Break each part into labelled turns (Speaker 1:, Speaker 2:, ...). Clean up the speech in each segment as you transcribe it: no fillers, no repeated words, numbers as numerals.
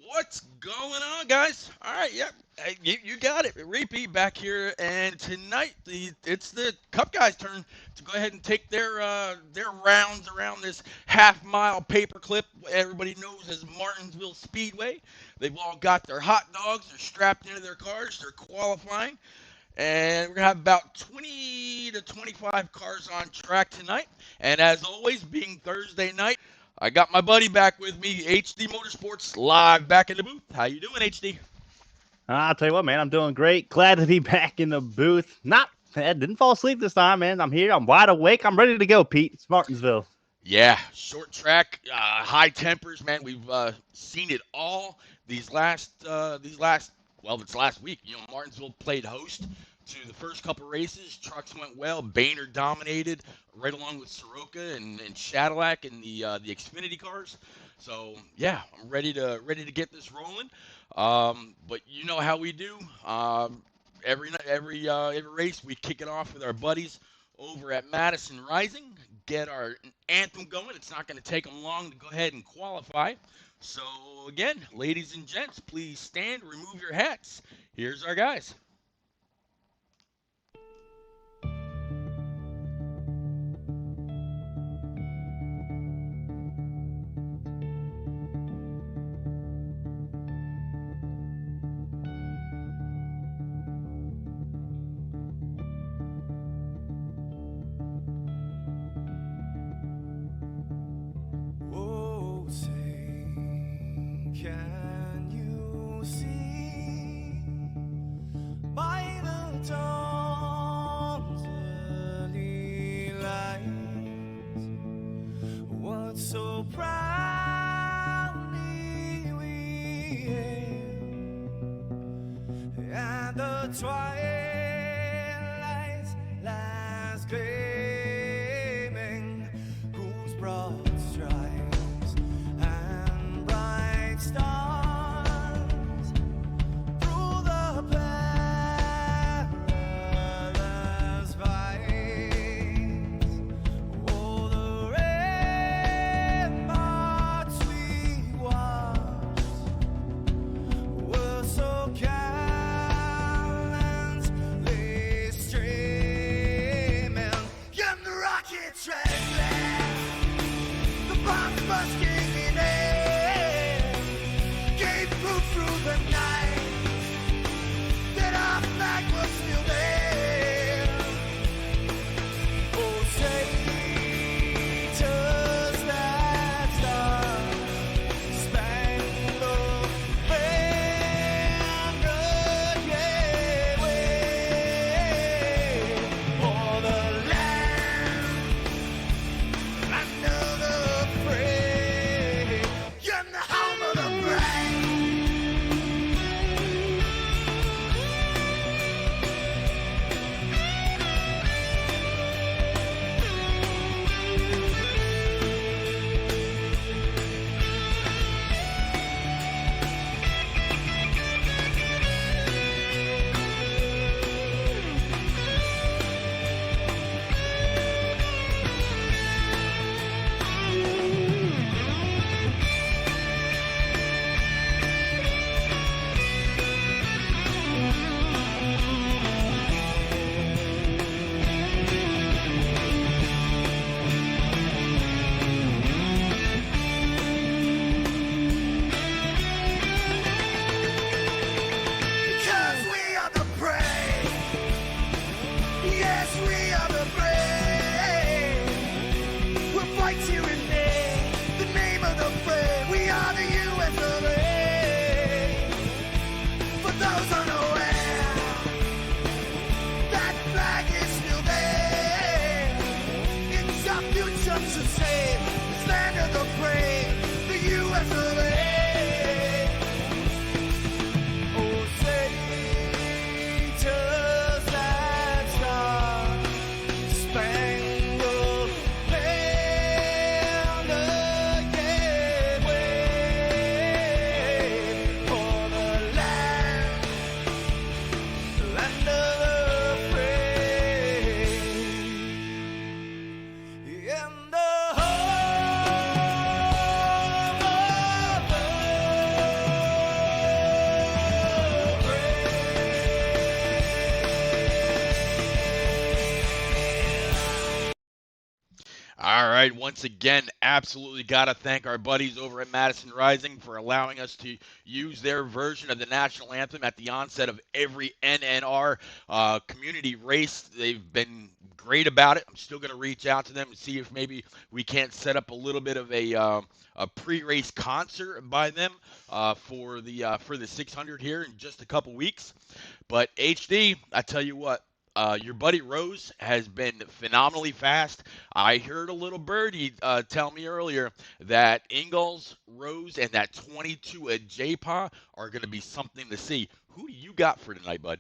Speaker 1: What's going on, guys? All right, yep, hey, you got it. Repeat back here, and tonight it's the Cup guys' turn to go ahead and take their rounds around this half-mile paperclip. Everybody knows as Martinsville Speedway. They've all got their hot dogs. They're strapped into their cars. They're qualifying, and we're gonna have about 20 to 25 cars on track tonight. And as always, being Thursday night, I got my buddy back with me, HD Motorsports, live back in the booth. How you doing, HD?
Speaker 2: I'll tell you what, man, I'm doing great. Glad to be back in the booth. I didn't fall asleep this time, man. I'm here. I'm wide awake. I'm ready to go, Pete. It's Martinsville.
Speaker 1: Yeah, short track, high tempers, man. We've seen it all well, it's last week. Martinsville played host to the first couple races. Trucks went well. Boehner dominated, right along with Soroka and Cadillac and the Xfinity cars. So yeah, I'm ready to get this rolling. But you know how we do. Every race we kick it off with our buddies over at Madison Rising. Get our anthem going. It's not going to take them long to go ahead and qualify. So again, ladies and gents, please stand, remove your hats. Here's our guys.
Speaker 3: Oh, say, can you see by the dawn's early light what so proudly we hailed at the twilight's last gleaming, whose broad stripes and bright stars through the perilous fights, oh, the ramparts we watched were so gallantly streaming, and the rockets trembling, the bombs bursting in air, gave proof through the night that our flag was still there. Oh, say, does that star-spangled banner yet wave for the land under the free and the home of the brave? Because we are the brave. Yes, we are the brave. We'll fight here in the name of the brave. We are the US of A. For those unaware, that flag is still there. It's our future to save. This land of the brave, the US of A. Oh, say, does that star-spangled banner yet wave for the land of the free and the home of
Speaker 1: All right, once again, absolutely got to thank our buddies over at Madison Rising for allowing us to use their version of the national anthem at the onset of every NNR community race. They've been great about it. I'm still going to reach out to them and see if maybe we can't set up a little bit of a pre-race concert by them for the 600 here in just a couple weeks. But HD, I tell you what, your buddy Rose has been phenomenally fast. I heard a little birdie tell me earlier that Ingalls, Rose, and that 22 at JPA are going to be something to see. Who do you got for tonight, bud?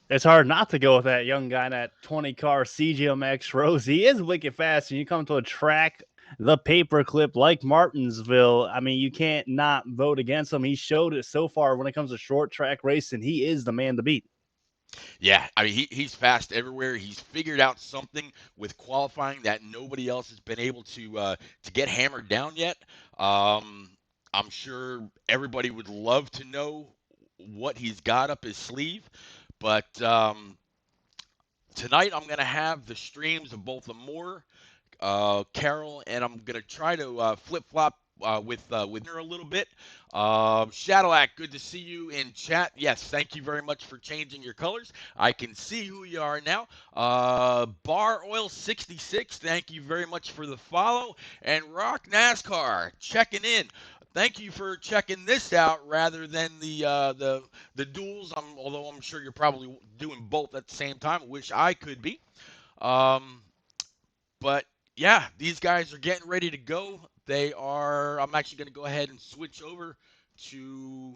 Speaker 2: It's hard not to go with that young guy in that 20 car CGMX Rose. He is wicked fast. And you come to a track, the paperclip like Martinsville. I mean, you can't not vote against him. He showed it so far when it comes to short track racing. He is the man to beat.
Speaker 1: Yeah, I mean he's fast everywhere. He's figured out something with qualifying that nobody else has been able to get hammered down yet. Um, I'm sure everybody would love to know what he's got up his sleeve, but tonight I'm gonna have the streams of both the Moore Carol, and I'm gonna try to flip flop with her a little bit. Shadowlack, good to see you in chat. Yes, thank you very much for changing your colors. I can see who you are now. Bar Oil 66, thank you very much for the follow. And Rock NASCAR checking in. Thank you for checking this out rather than the duels. Although I'm sure you're probably doing both at the same time. Wish I could be. Um, but yeah, these guys are getting ready to go. They are. I'm actually going to go ahead and switch over to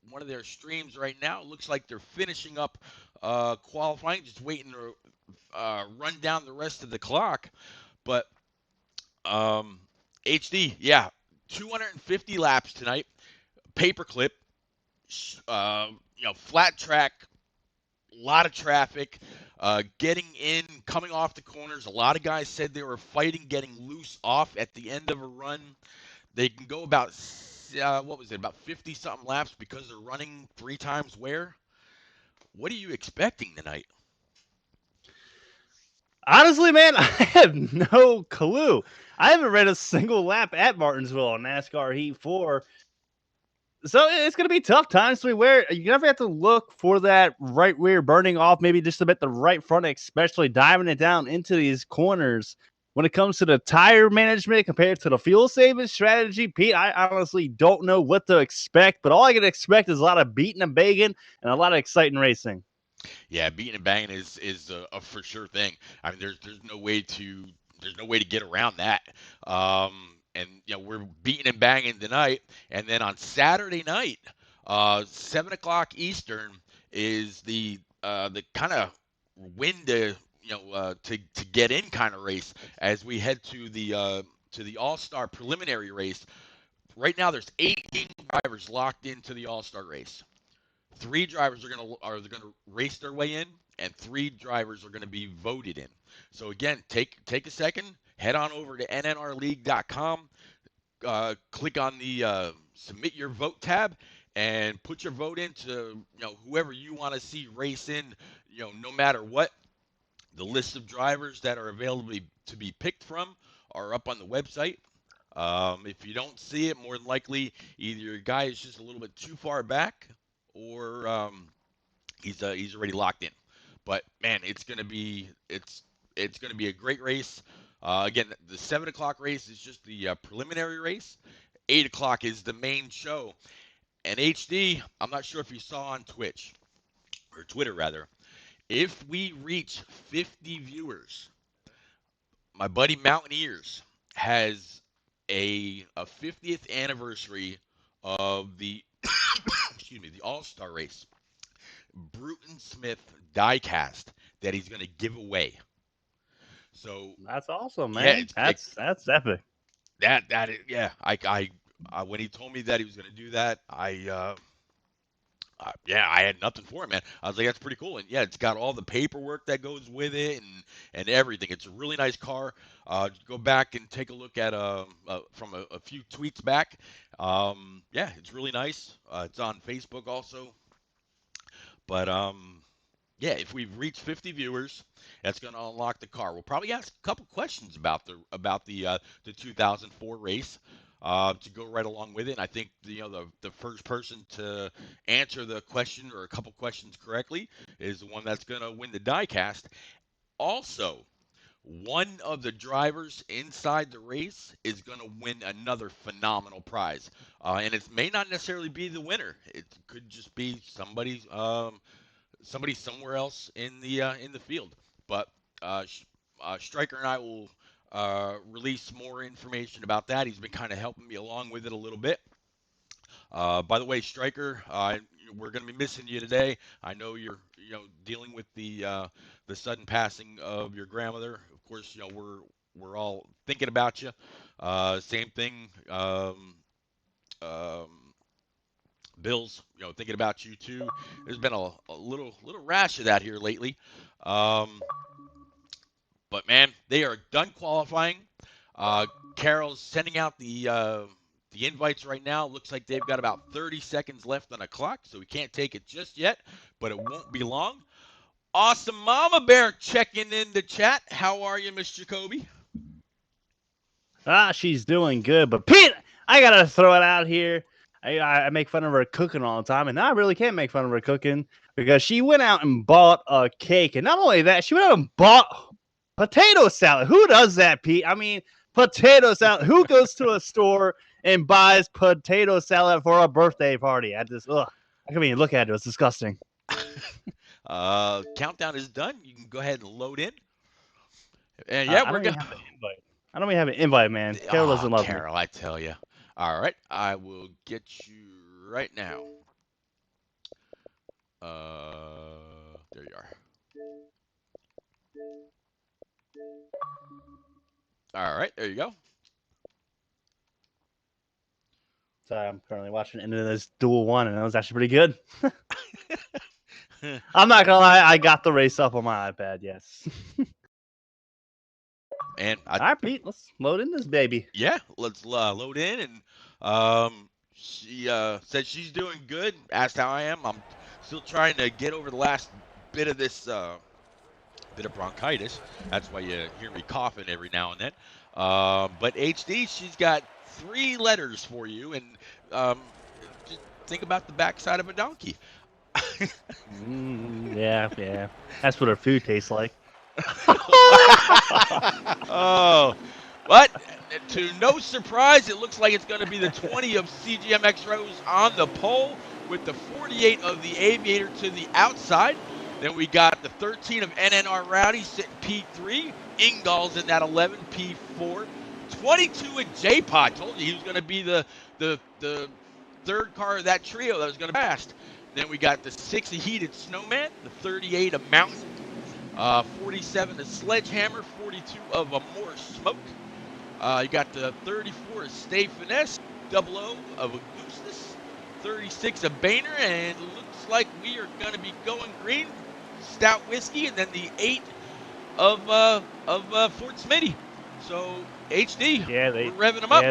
Speaker 1: one of their streams right now. It looks like they're finishing up qualifying, just waiting to run down the rest of the clock. But um, HD, yeah, 250 laps tonight. Paperclip, uh, flat track, a lot of traffic, getting in, coming off the corners. A lot of guys said they were fighting getting loose off at the end of a run. They can go about, what was it, about 50 something laps because they're running three times wear. What are you expecting tonight?
Speaker 2: Honestly, man, I have no clue. I haven't read a single lap at Martinsville on NASCAR Heat 4. So it's going to be tough times to where you never have to look for that right rear burning off, maybe just a bit the right front, especially diving it down into these corners. When it comes to the tire management compared to the fuel saving strategy, Pete, I honestly don't know what to expect, but all I can expect is a lot of beating and banging and a lot of exciting racing.
Speaker 1: Yeah, beating and banging is a for sure thing. I mean, there's no way to get around that. And we're beating and banging tonight, and then on Saturday night, 7 o'clock Eastern is the kind of win to get in kind of race as we head to the All Star preliminary race. Right now, there's 18 drivers locked into the All Star race. Three drivers are gonna race their way in, and three drivers are gonna be voted in. So again, take a second, head on over to nnrleague.com, click on the submit your vote tab, and put your vote into whoever you want to see race in. No matter what, the list of drivers that are available to be picked from are up on the website. If you don't see it, more than likely, either your guy is just a little bit too far back, or he's already locked in. But man, it's gonna be a great race. Again, the 7 o'clock race is just the preliminary race. 8 o'clock is the main show. And HD, I'm not sure if you saw on Twitch or Twitter rather. If we reach 50 viewers, my buddy Mountaineers has a 50th anniversary of the excuse me, the All-Star race. Bruton Smith diecast that he's going to give away. So
Speaker 2: That's awesome,
Speaker 1: yeah,
Speaker 2: man. That's epic.
Speaker 1: yeah. I when he told me that he was going to do that, yeah, I had nothing for him, man. I was like, that's pretty cool, and yeah, it's got all the paperwork that goes with it and everything. It's a really nice car. Go back and take a look at from a few tweets back. Yeah, it's really nice. It's on Facebook also, but if we've reached 50 viewers, that's going to unlock the car. We'll probably ask a couple questions about the 2004 race to go right along with it. And I think the first person to answer the question or a couple questions correctly is the one that's going to win the diecast. Also, one of the drivers inside the race is going to win another phenomenal prize, and it may not necessarily be the winner. It could just be somebody somewhere else in the field. But Stryker and I will release more information about that. He's been kind of helping me along with it a little bit. By the way, Stryker, we're going to be missing you today. I know you're dealing with the sudden passing of your grandmother. Of course, we're all thinking about you. Same thing. Um, Bills, thinking about you too. There's been a little rash of that here lately. Um, but man, they are done qualifying. Carol's sending out the invites right now. Looks like they've got about 30 seconds left on the clock, so we can't take it just yet, but it won't be long. Awesome Mama Bear checking in the chat. How are you, Miss Jacoby?
Speaker 2: She's doing good. But Pete, I gotta throw it out here. I make fun of her cooking all the time, and I really can't make fun of her cooking because she went out and bought a cake. And not only that, she went out and bought potato salad. Who does that, Pete? I mean, potato salad. Who goes to a store and buys potato salad for a birthday party? I can't even look at it. It's disgusting.
Speaker 1: Countdown is done. You can go ahead and load in. And yeah, we're gonna.
Speaker 2: I don't even have an invite, man. Carol doesn't love
Speaker 1: Carol, I tell you. All right, I will get you right now. There you are. All right, there you go.
Speaker 2: Sorry, I'm currently watching into this Duel 1, and it was actually pretty good. I'm not gonna lie, I got the race up on my iPad, yes.
Speaker 1: And
Speaker 2: all right, Pete, let's load in this baby.
Speaker 1: Yeah, let's load in. And she said she's doing good. Asked how I am. I'm still trying to get over the last bit of this bit of bronchitis. That's why you hear me coughing every now and then. But HD, she's got 3 letters for you, and just think about the backside of a donkey.
Speaker 2: Yeah. That's what her food tastes like.
Speaker 1: Oh, but to no surprise, it looks like it's going to be the 20 of CGMX Rose on the pole with the 48 of the Aviator to the outside. Then we got the 13 of NNR Rowdy sitting P3. Ingall's in that 11, P4. 22 of J-Pod. Told you he was going to be the third car of that trio that was going to pass. Then we got the 6 of Heated Snowman, the 38 of Mountain, 47 of Sledgehammer, 42 of Amore Smoke. You got the 34 of Stay Finesse, 00 of Augustus, 36 of Boehner, and looks like we are going to be going green, Stout Whiskey, and then the 8 of Fort Smitty. So HD, we're revving them up.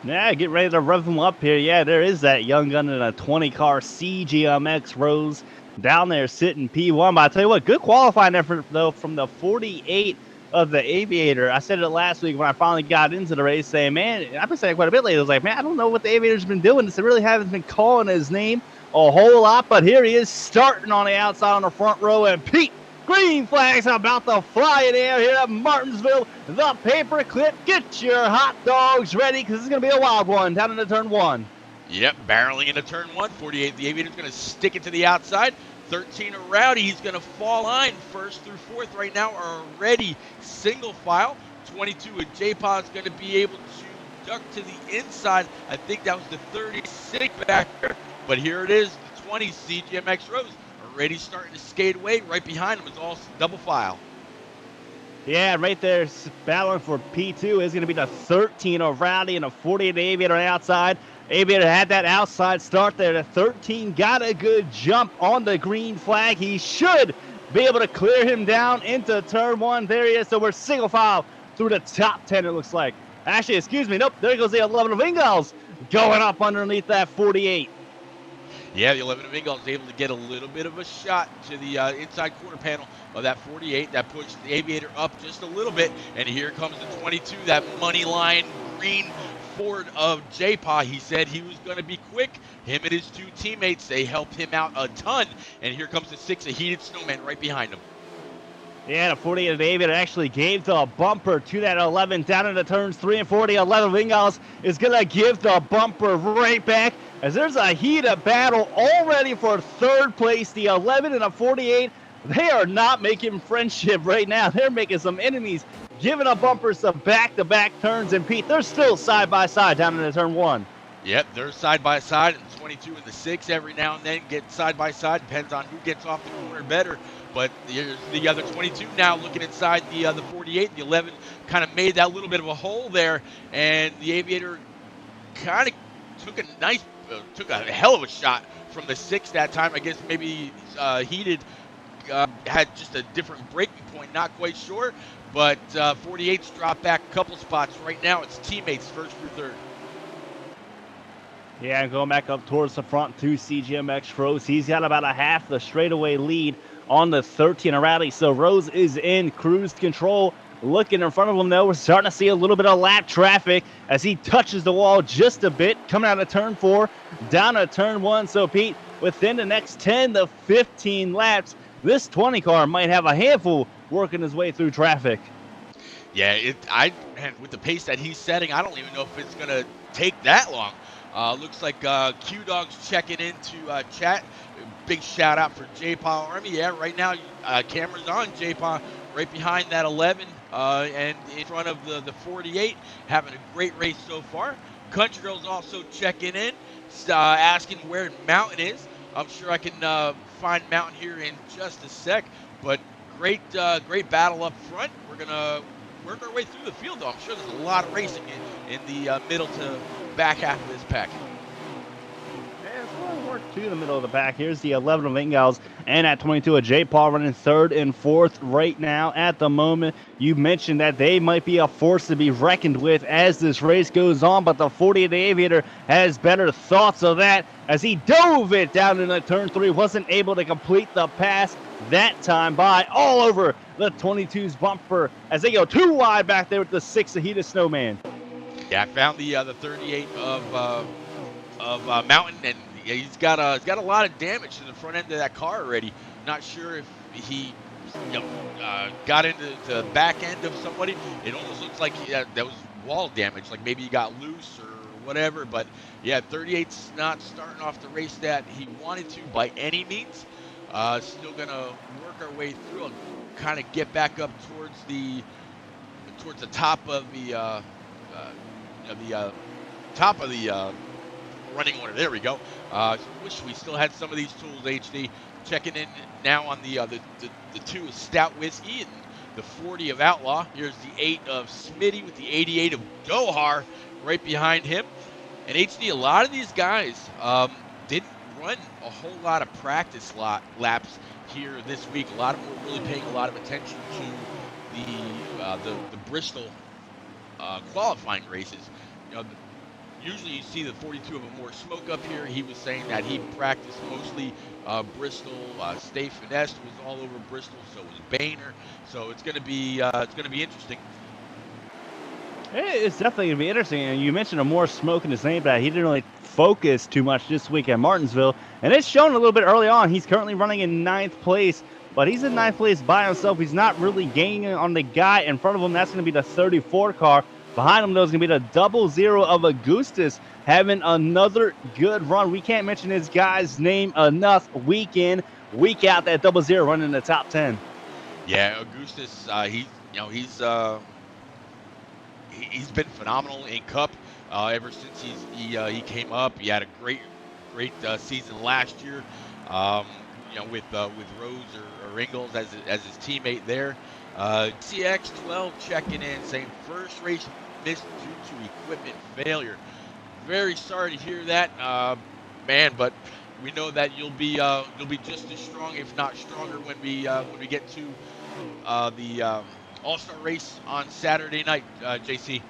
Speaker 2: Yeah, get ready to rev them up here. Yeah, there is that young gun in a 20-car CGMX Rose down there sitting P1. But I tell you what, good qualifying effort, though, from the 48 of the Aviator. I said it last week when I finally got into the race, saying, man, I've been saying it quite a bit lately. I was like, man, I don't know what the Aviator's been doing. They really haven't been calling his name a whole lot. But here he is starting on the outside on the front row. And Pete, green flag's about to fly in the air here at Martinsville. The paperclip. Get your hot dogs ready because it's going to be a wild one down into turn 1.
Speaker 1: Yep, barreling into turn 1. 48, the Aviator's going to stick it to the outside. 13 of Rowdy, he's going to fall line first through 4th right now, already single file. 22 of J-Pod's going to be able to duck to the inside. I think that was the 36 back there. But here it is, the 20 CGMX Rose. Already starting to skate away. Right behind him is all double file.
Speaker 2: Yeah, right there, battling for P2 is going to be the 13 of Rowdy and a 48 Aviator on the outside. Aviator had that outside start there. The 13 got a good jump on the green flag. He should be able to clear him down into turn 1. There he is. So we're single file through the top 10, it looks like. Actually, excuse me. Nope, there goes the 11 of Ingalls going up underneath that 48.
Speaker 1: Yeah, the 11 of Ingall is able to get a little bit of a shot to the inside quarter panel of that 48. That pushed the Aviator up just a little bit. And here comes the 22, that money line green Ford of J-Paw. He said he was going to be quick. Him and his two teammates, they helped him out a ton. And here comes the 6, a Heated Snowman right behind him.
Speaker 2: Yeah, the 48 of David actually gave the bumper to that 11 down into turns 3 and 4. 11 Wingals is going to give the bumper right back as there's a heated battle already for third place. The 11 and the 48, they are not making friendship right now. They're making some enemies, giving up bumpers to back-to-back turns. And Pete, they're still side by side down into turn 1.
Speaker 1: Yep, they're side by side, and the 22 and the 6 every now and then get side by side. Depends on who gets off the corner better. But the other 22 now looking inside the 48. The 11 kind of made that little bit of a hole there, and the Aviator kind of took a hell of a shot from the 6 that time. I guess maybe Heated had just a different breaking point, not quite sure. But 48's dropped back a couple spots. Right now it's teammates first through third.
Speaker 2: Yeah, going back up towards the front to CGMX Rose. He's got about a half the straightaway lead on the 13 rally. So Rose is in cruise control. Looking in front of him, though, we're starting to see a little bit of lap traffic as he touches the wall just a bit, coming out of turn 4, down to turn 1. So, Pete, within the next 10 to 15 laps, this 20 car might have a handful working his way through traffic.
Speaker 1: Yeah, man, with the pace that he's setting, I don't even know if it's going to take that long. Looks like Q-Dog's checking into chat. Big shout out for J-Paw Army. Yeah, right now, camera's on J-Paw right behind that 11 and in front of the 48. Having a great race so far. Country Girl's also checking in, asking where Mountain is. I'm sure I can find Mountain here in just a sec. But great battle up front. We're going to work our way through the field, though. I'm sure there's a lot of racing in the middle to back half of this pack.
Speaker 2: Yeah, it's going to work to the middle of the pack. Here's the 11 of Ingals and at 22 of J-Paw running third and fourth right now at the moment. You mentioned that they might be a force to be reckoned with as this race goes on, but the 48 Aviator has better thoughts of that as he dove it down into turn 3, wasn't able to complete the pass that time by all over the 22's bumper as they go too wide back there with the 6 of Heated Snowman.
Speaker 1: Yeah, I found the 38 of Mountain, and he's got a lot of damage to the front end of that car already. Not sure if he got into the back end of somebody. It almost looks like that was wall damage, like maybe he got loose or whatever. But yeah, 38's not starting off the race that he wanted to by any means. Still gonna work our way through and kind of get back up towards the top of the top of the running order. There we go. Wish we still had some of these tools. HD checking in now on the 2 of Stout Whiskey and the 40 of Outlaw. Here's the 8 of Smitty with the 88 of Dohar right behind him. And HD, a lot of these guys didn't run a whole lot of practice laps here this week. A lot of them were really paying a lot of attention to the Bristol qualifying races. Usually you see the 42 of them more smoke up here. He was saying that he practiced mostly Bristol. Stay Finesse was all over Bristol, so was Boehner. So it's gonna be interesting.
Speaker 2: It's definitely going to be interesting. And you mentioned a more smoke in his name, but he didn't really focus too much this week at Martinsville. And it's shown a little bit early on. He's currently running in 9th place, but he's in 9th place by himself. He's not really gaining on the guy in front of him. That's going to be the 34 car. Behind him, though, is going to be the 00 of Augustus having another good run. We can't mention this guy's name enough. Week in, week out, that 00 running in the top 10.
Speaker 1: Yeah, Augustus, he's been phenomenal in Cup ever since he came up. He had a great season last year. With Rose or Ingalls as his teammate there. CX12 checking in, saying first race missed due to equipment failure. Very sorry to hear that, man. But we know that you'll be just as strong, if not stronger, when we get to the All-Star race on Saturday night, JC.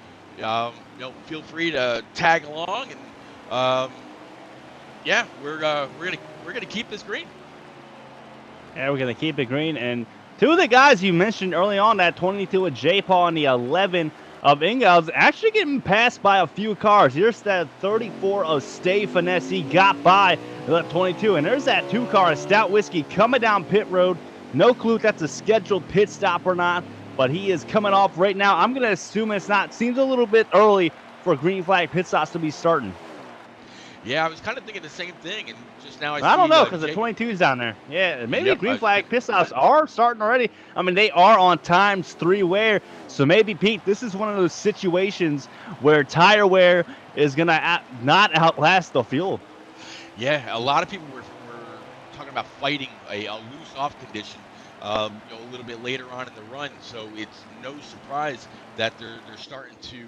Speaker 1: Feel free to tag along, and Yeah, we're gonna keep this green.
Speaker 2: Yeah, we're going to keep it green. And two of the guys you mentioned early on, that 22 of J. Paul and the 11 of Ingalls, actually getting passed by a few cars. Here's that 34 of Stay Finesse. He got by the 22. And there's that 2 car, Stout Whiskey, coming down pit road. No clue if that's a scheduled pit stop or not, but he is coming off right now. I'm going to assume it's not. Seems a little bit early for green flag pit stops to be starting.
Speaker 1: Yeah, I was kind of thinking the same thing, and just now I
Speaker 2: I don't
Speaker 1: see
Speaker 2: know because the
Speaker 1: Jake.
Speaker 2: 22's down there. Yeah, maybe
Speaker 1: Yep.
Speaker 2: green flag pit stops are starting already. I mean, they are on ×3 wear. So maybe, Pete, this is one of those situations where tire wear is going to not outlast the fuel.
Speaker 1: Yeah, a lot of people were talking about fighting a loose off condition, a little bit later on in the run. So it's no surprise that they're starting to,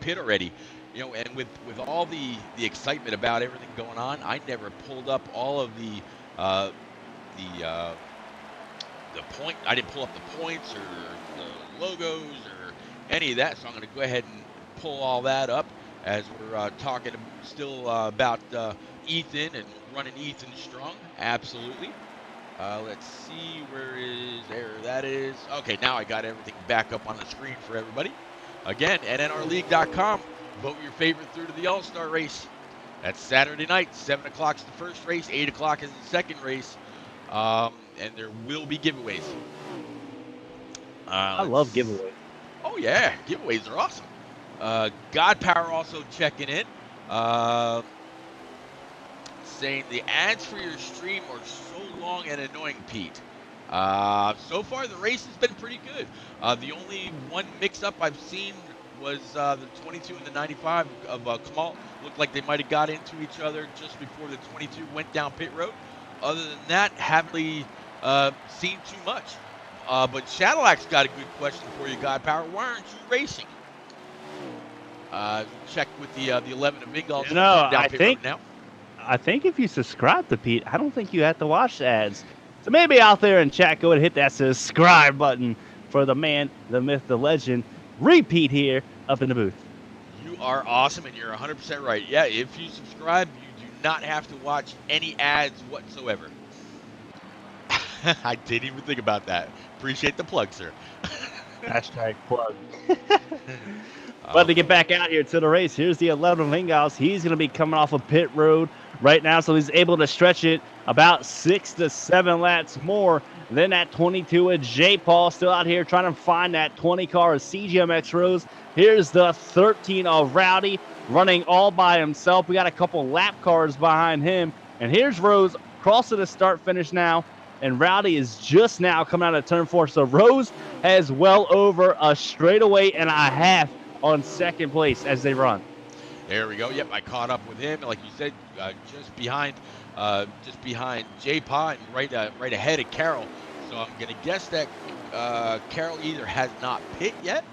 Speaker 1: pit already. And with all the excitement about everything going on, I never pulled up all of the point. I didn't pull up the points or the logos or any of that. So I'm going to go ahead and pull all that up as we're talking still about Ethan and running Ethan strong. Absolutely. Let's see, there that is. Okay, now I got everything back up on the screen for everybody. Again, nnrleague.com. Vote your favorite through to the All-Star race. That's Saturday night. 7 o'clock is the first race. 8 o'clock is the second race. And there will be giveaways.
Speaker 2: I love giveaways.
Speaker 1: Oh, yeah. Giveaways are awesome. God Power also checking in. Saying the ads for your stream are so long and annoying, Pete. So far, the race has been pretty good. The only one mix-up I've seen was the 22 and the 95 of Kamal. Looked like they might have got into each other just before the 22 went down pit road. Other than that, haven't really seen too much. But Shadowlack's got a good question for you, God Power. Why aren't you racing? Check with the 11 of Ingall.
Speaker 2: You know, I think if you subscribe to Pete, I don't think you have to watch the ads. So maybe out there in chat, go and hit that subscribe button for the man, the myth, the legend, Repeat here up in the booth.
Speaker 1: You are awesome, and you're 100% right. Yeah, if you subscribe, you do not have to watch any ads whatsoever. I didn't even think about that. Appreciate the plug, sir.
Speaker 2: Hashtag plug. But to get back out here to the race, here's the 11 of Ingals. He's going to be coming off of pit road right now, so he's able to stretch it about 6 to 7 laps more than that 22 of J. Paul. Still out here trying to find that 20 car of CGMX Rose. Here's the 13 of Rowdy running all by himself. We got a couple lap cars behind him. And here's Rose crossing the start finish now. And Rowdy is just now coming out of turn 4. So Rose has well over a straightaway and a half on second place as they run.
Speaker 1: There we go. Yep, I caught up with him. Like you said, just behind J-Pa and right ahead of Carroll. So I'm going to guess that Carroll either has not pit yet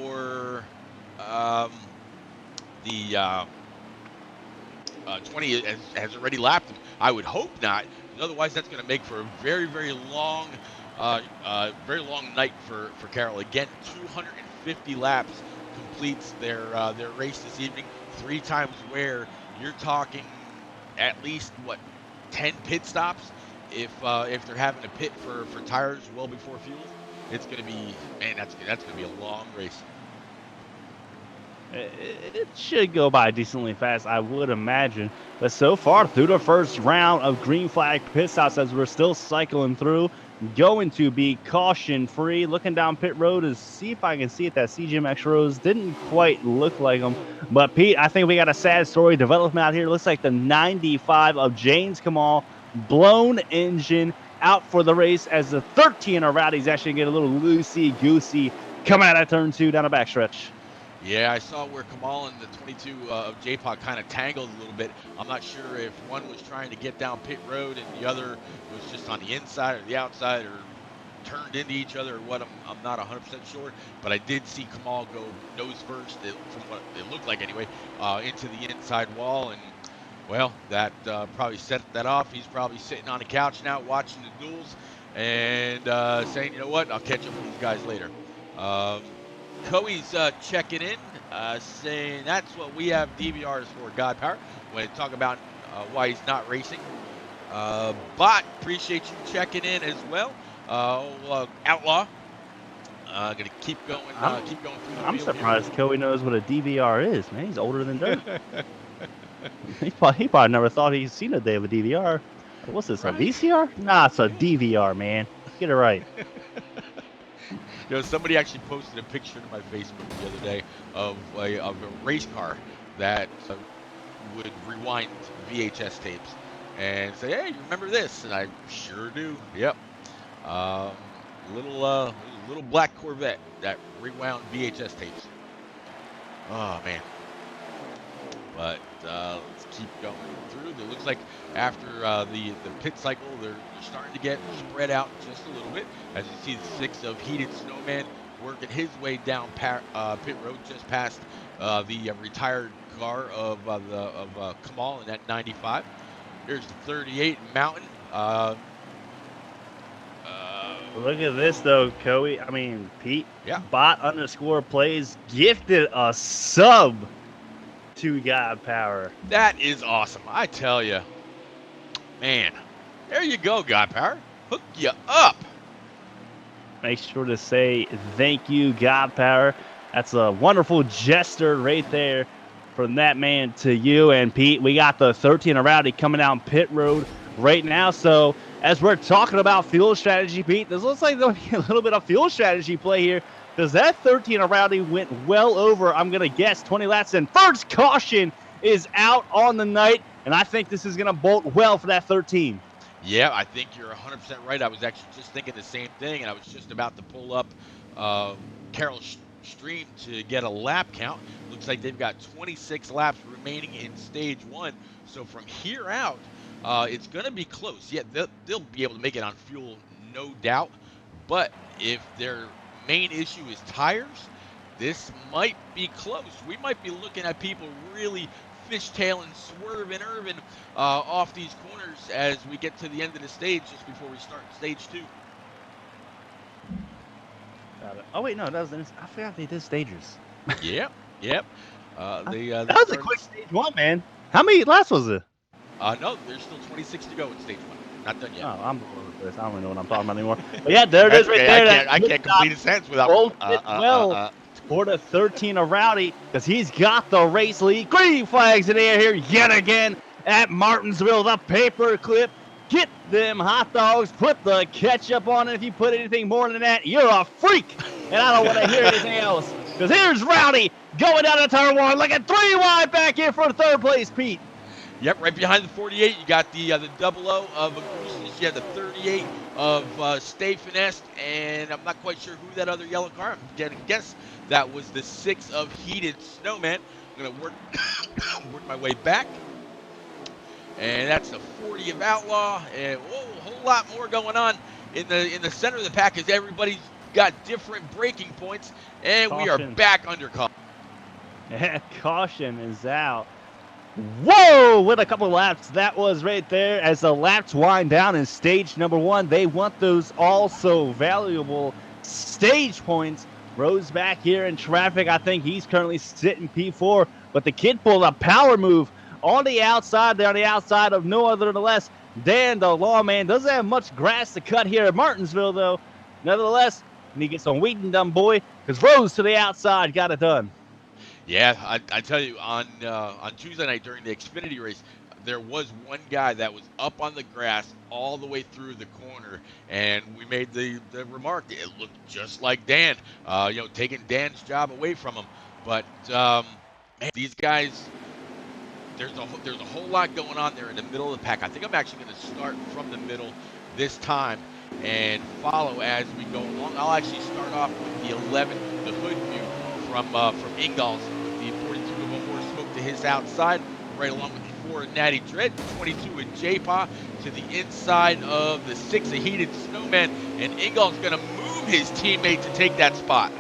Speaker 1: or the 20 has already lapped him. I would hope not. Otherwise, that's going to make for a very, very long night for Carroll. Again, 250 laps completes their race this evening. 3 times where you're talking at least 10 pit stops if they're having to pit for tires well before fuel. It's going to be, man, that's going to be a long race.
Speaker 2: It should go by decently fast, I would imagine. But so far, through the first round of green flag pit stops, as we're still cycling through, going to be caution-free. Looking down pit road to see if I can see if that CGMX Rose didn't quite look like him. But, Pete, I think we got a sad story development out here. Looks like the 95 of James Kamal, blown engine, out for the race as the 13 of Rowdy's actually get a little loosey-goosey coming out of turn 2 down the backstretch.
Speaker 1: Yeah, I saw where Kamal and the 22 of J-Pod kind of tangled a little bit. I'm not sure if one was trying to get down pit road and the other was just on the inside or the outside or turned into each other or what. I'm not 100% sure. But I did see Kamal go nose first, from what it looked like anyway, into the inside wall. And, well, that probably set that off. He's probably sitting on the couch now watching the duels and saying, you know what, I'll catch up with these guys later. Coey's checking in, saying that's what we have DVRs for, God Power, when they talk about why he's not racing. Bot, appreciate you checking in as well. Outlaw, gonna keep going through the
Speaker 2: I'm
Speaker 1: field
Speaker 2: surprised Coey knows what a DVR is, man. He's older than dirt. he probably never thought he's seen a day of a DVR. What's this, a
Speaker 1: Right.
Speaker 2: VCR? Nah, it's a DVR, man. Get it right.
Speaker 1: You know, somebody actually posted a picture to my Facebook the other day of a race car that would rewind VHS tapes and say, "Hey, you remember this?" And I sure do. Yep. Um, little black Corvette that rewound VHS tapes. Oh man. But let's keep going through. It looks like after the pit cycle, they're starting to get spread out just a little bit. As you see, the 6 of Heated Snowman working his way down pit road, just past the retired car of Kamal in that 95. Here's the 38 Mountain.
Speaker 2: Look at this, though, Coey. I mean, Pete.
Speaker 1: Yeah.
Speaker 2: Bot_plays gifted a sub to God Power.
Speaker 1: That is awesome. I tell you, man. There you go, God Power. Hook you up.
Speaker 2: Make sure to say thank you, God Power. That's a wonderful gesture right there from that man to you. And Pete, we got the 13 Rowdy coming down pit road right now. So as we're talking about fuel strategy, Pete, this looks like there'll be a little bit of fuel strategy play here, because that 13 Rowdy went well over, I'm going to guess, 20 laps. And first caution is out on the night. And I think this is going to bolt well for that 13.
Speaker 1: Yeah, I think you're 100% right. I was actually just thinking the same thing, and I was just about to pull up Carroll's stream to get a lap count. Looks like they've got 26 laps remaining in stage 1. So from here out, it's going to be close. Yeah, they'll be able to make it on fuel, no doubt. But if their main issue is tires, this might be close. We might be looking at people really fishtailing, swerving, Irvin off these corners as we get to the end of the stage, just before we start stage 2.
Speaker 2: Got it. Oh wait, no, I forgot they did stages.
Speaker 1: Yep.
Speaker 2: That was a quick stage 1, man. How many laps was it?
Speaker 1: No, there's still 26 to go in stage 1. Not done yet.
Speaker 2: Oh, I'm bored with this. I don't even know what I'm talking about anymore. But yeah, there it is right there.
Speaker 1: I can't complete a sentence without.
Speaker 2: For the 13 of Rowdy, because he's got the race lead. Green flags in the air here yet again at Martinsville. The paper clip. Get them hot dogs. Put the ketchup on it. If you put anything more than that, you're a freak. And I don't want to hear anything else. Because here's Rowdy going down to turn 1, looking 3 wide back here for third place, Pete.
Speaker 1: Yep, right behind the 48, you got the 00 of Augustus. You have the 38 of Stay Finessed, and I'm not quite sure who that other yellow car. I'm going to guess that was the 6 of Heated Snowman. I'm going to work my way back. And that's the 40 of Outlaw, and a whole lot more going on in the center of the pack, as everybody's got different braking points, and
Speaker 2: Caution.
Speaker 1: We are back under caution.
Speaker 2: Yeah, caution is out. Whoa! With a couple laps, that was right there. As the laps wind down in stage number 1, they want those also valuable stage points. Rose back here in traffic. I think he's currently sitting P4, but the kid pulled a power move on the outside. They're on the outside of no other than less Dan the Lawman. Doesn't have much grass to cut here at Martinsville, though. Nevertheless, you need to get some weeding done, boy, because Rose to the outside got it done.
Speaker 1: Yeah, I tell you, on Tuesday night during the Xfinity race, there was one guy that was up on the grass all the way through the corner, and we made the remark, it looked just like Dan, taking Dan's job away from him. But man, these guys, there's a whole lot going on there in the middle of the pack. I think I'm actually going to start from the middle this time and follow as we go along. I'll actually start off with the 11, the hood view from Ingalls, with the 42 of O'More Smoke to his outside, right along with the 4 of Natty Dread, 22 of J-Paw to the inside of the 6 of Heated Snowman, and Ingalls going to move his teammate to take that spot.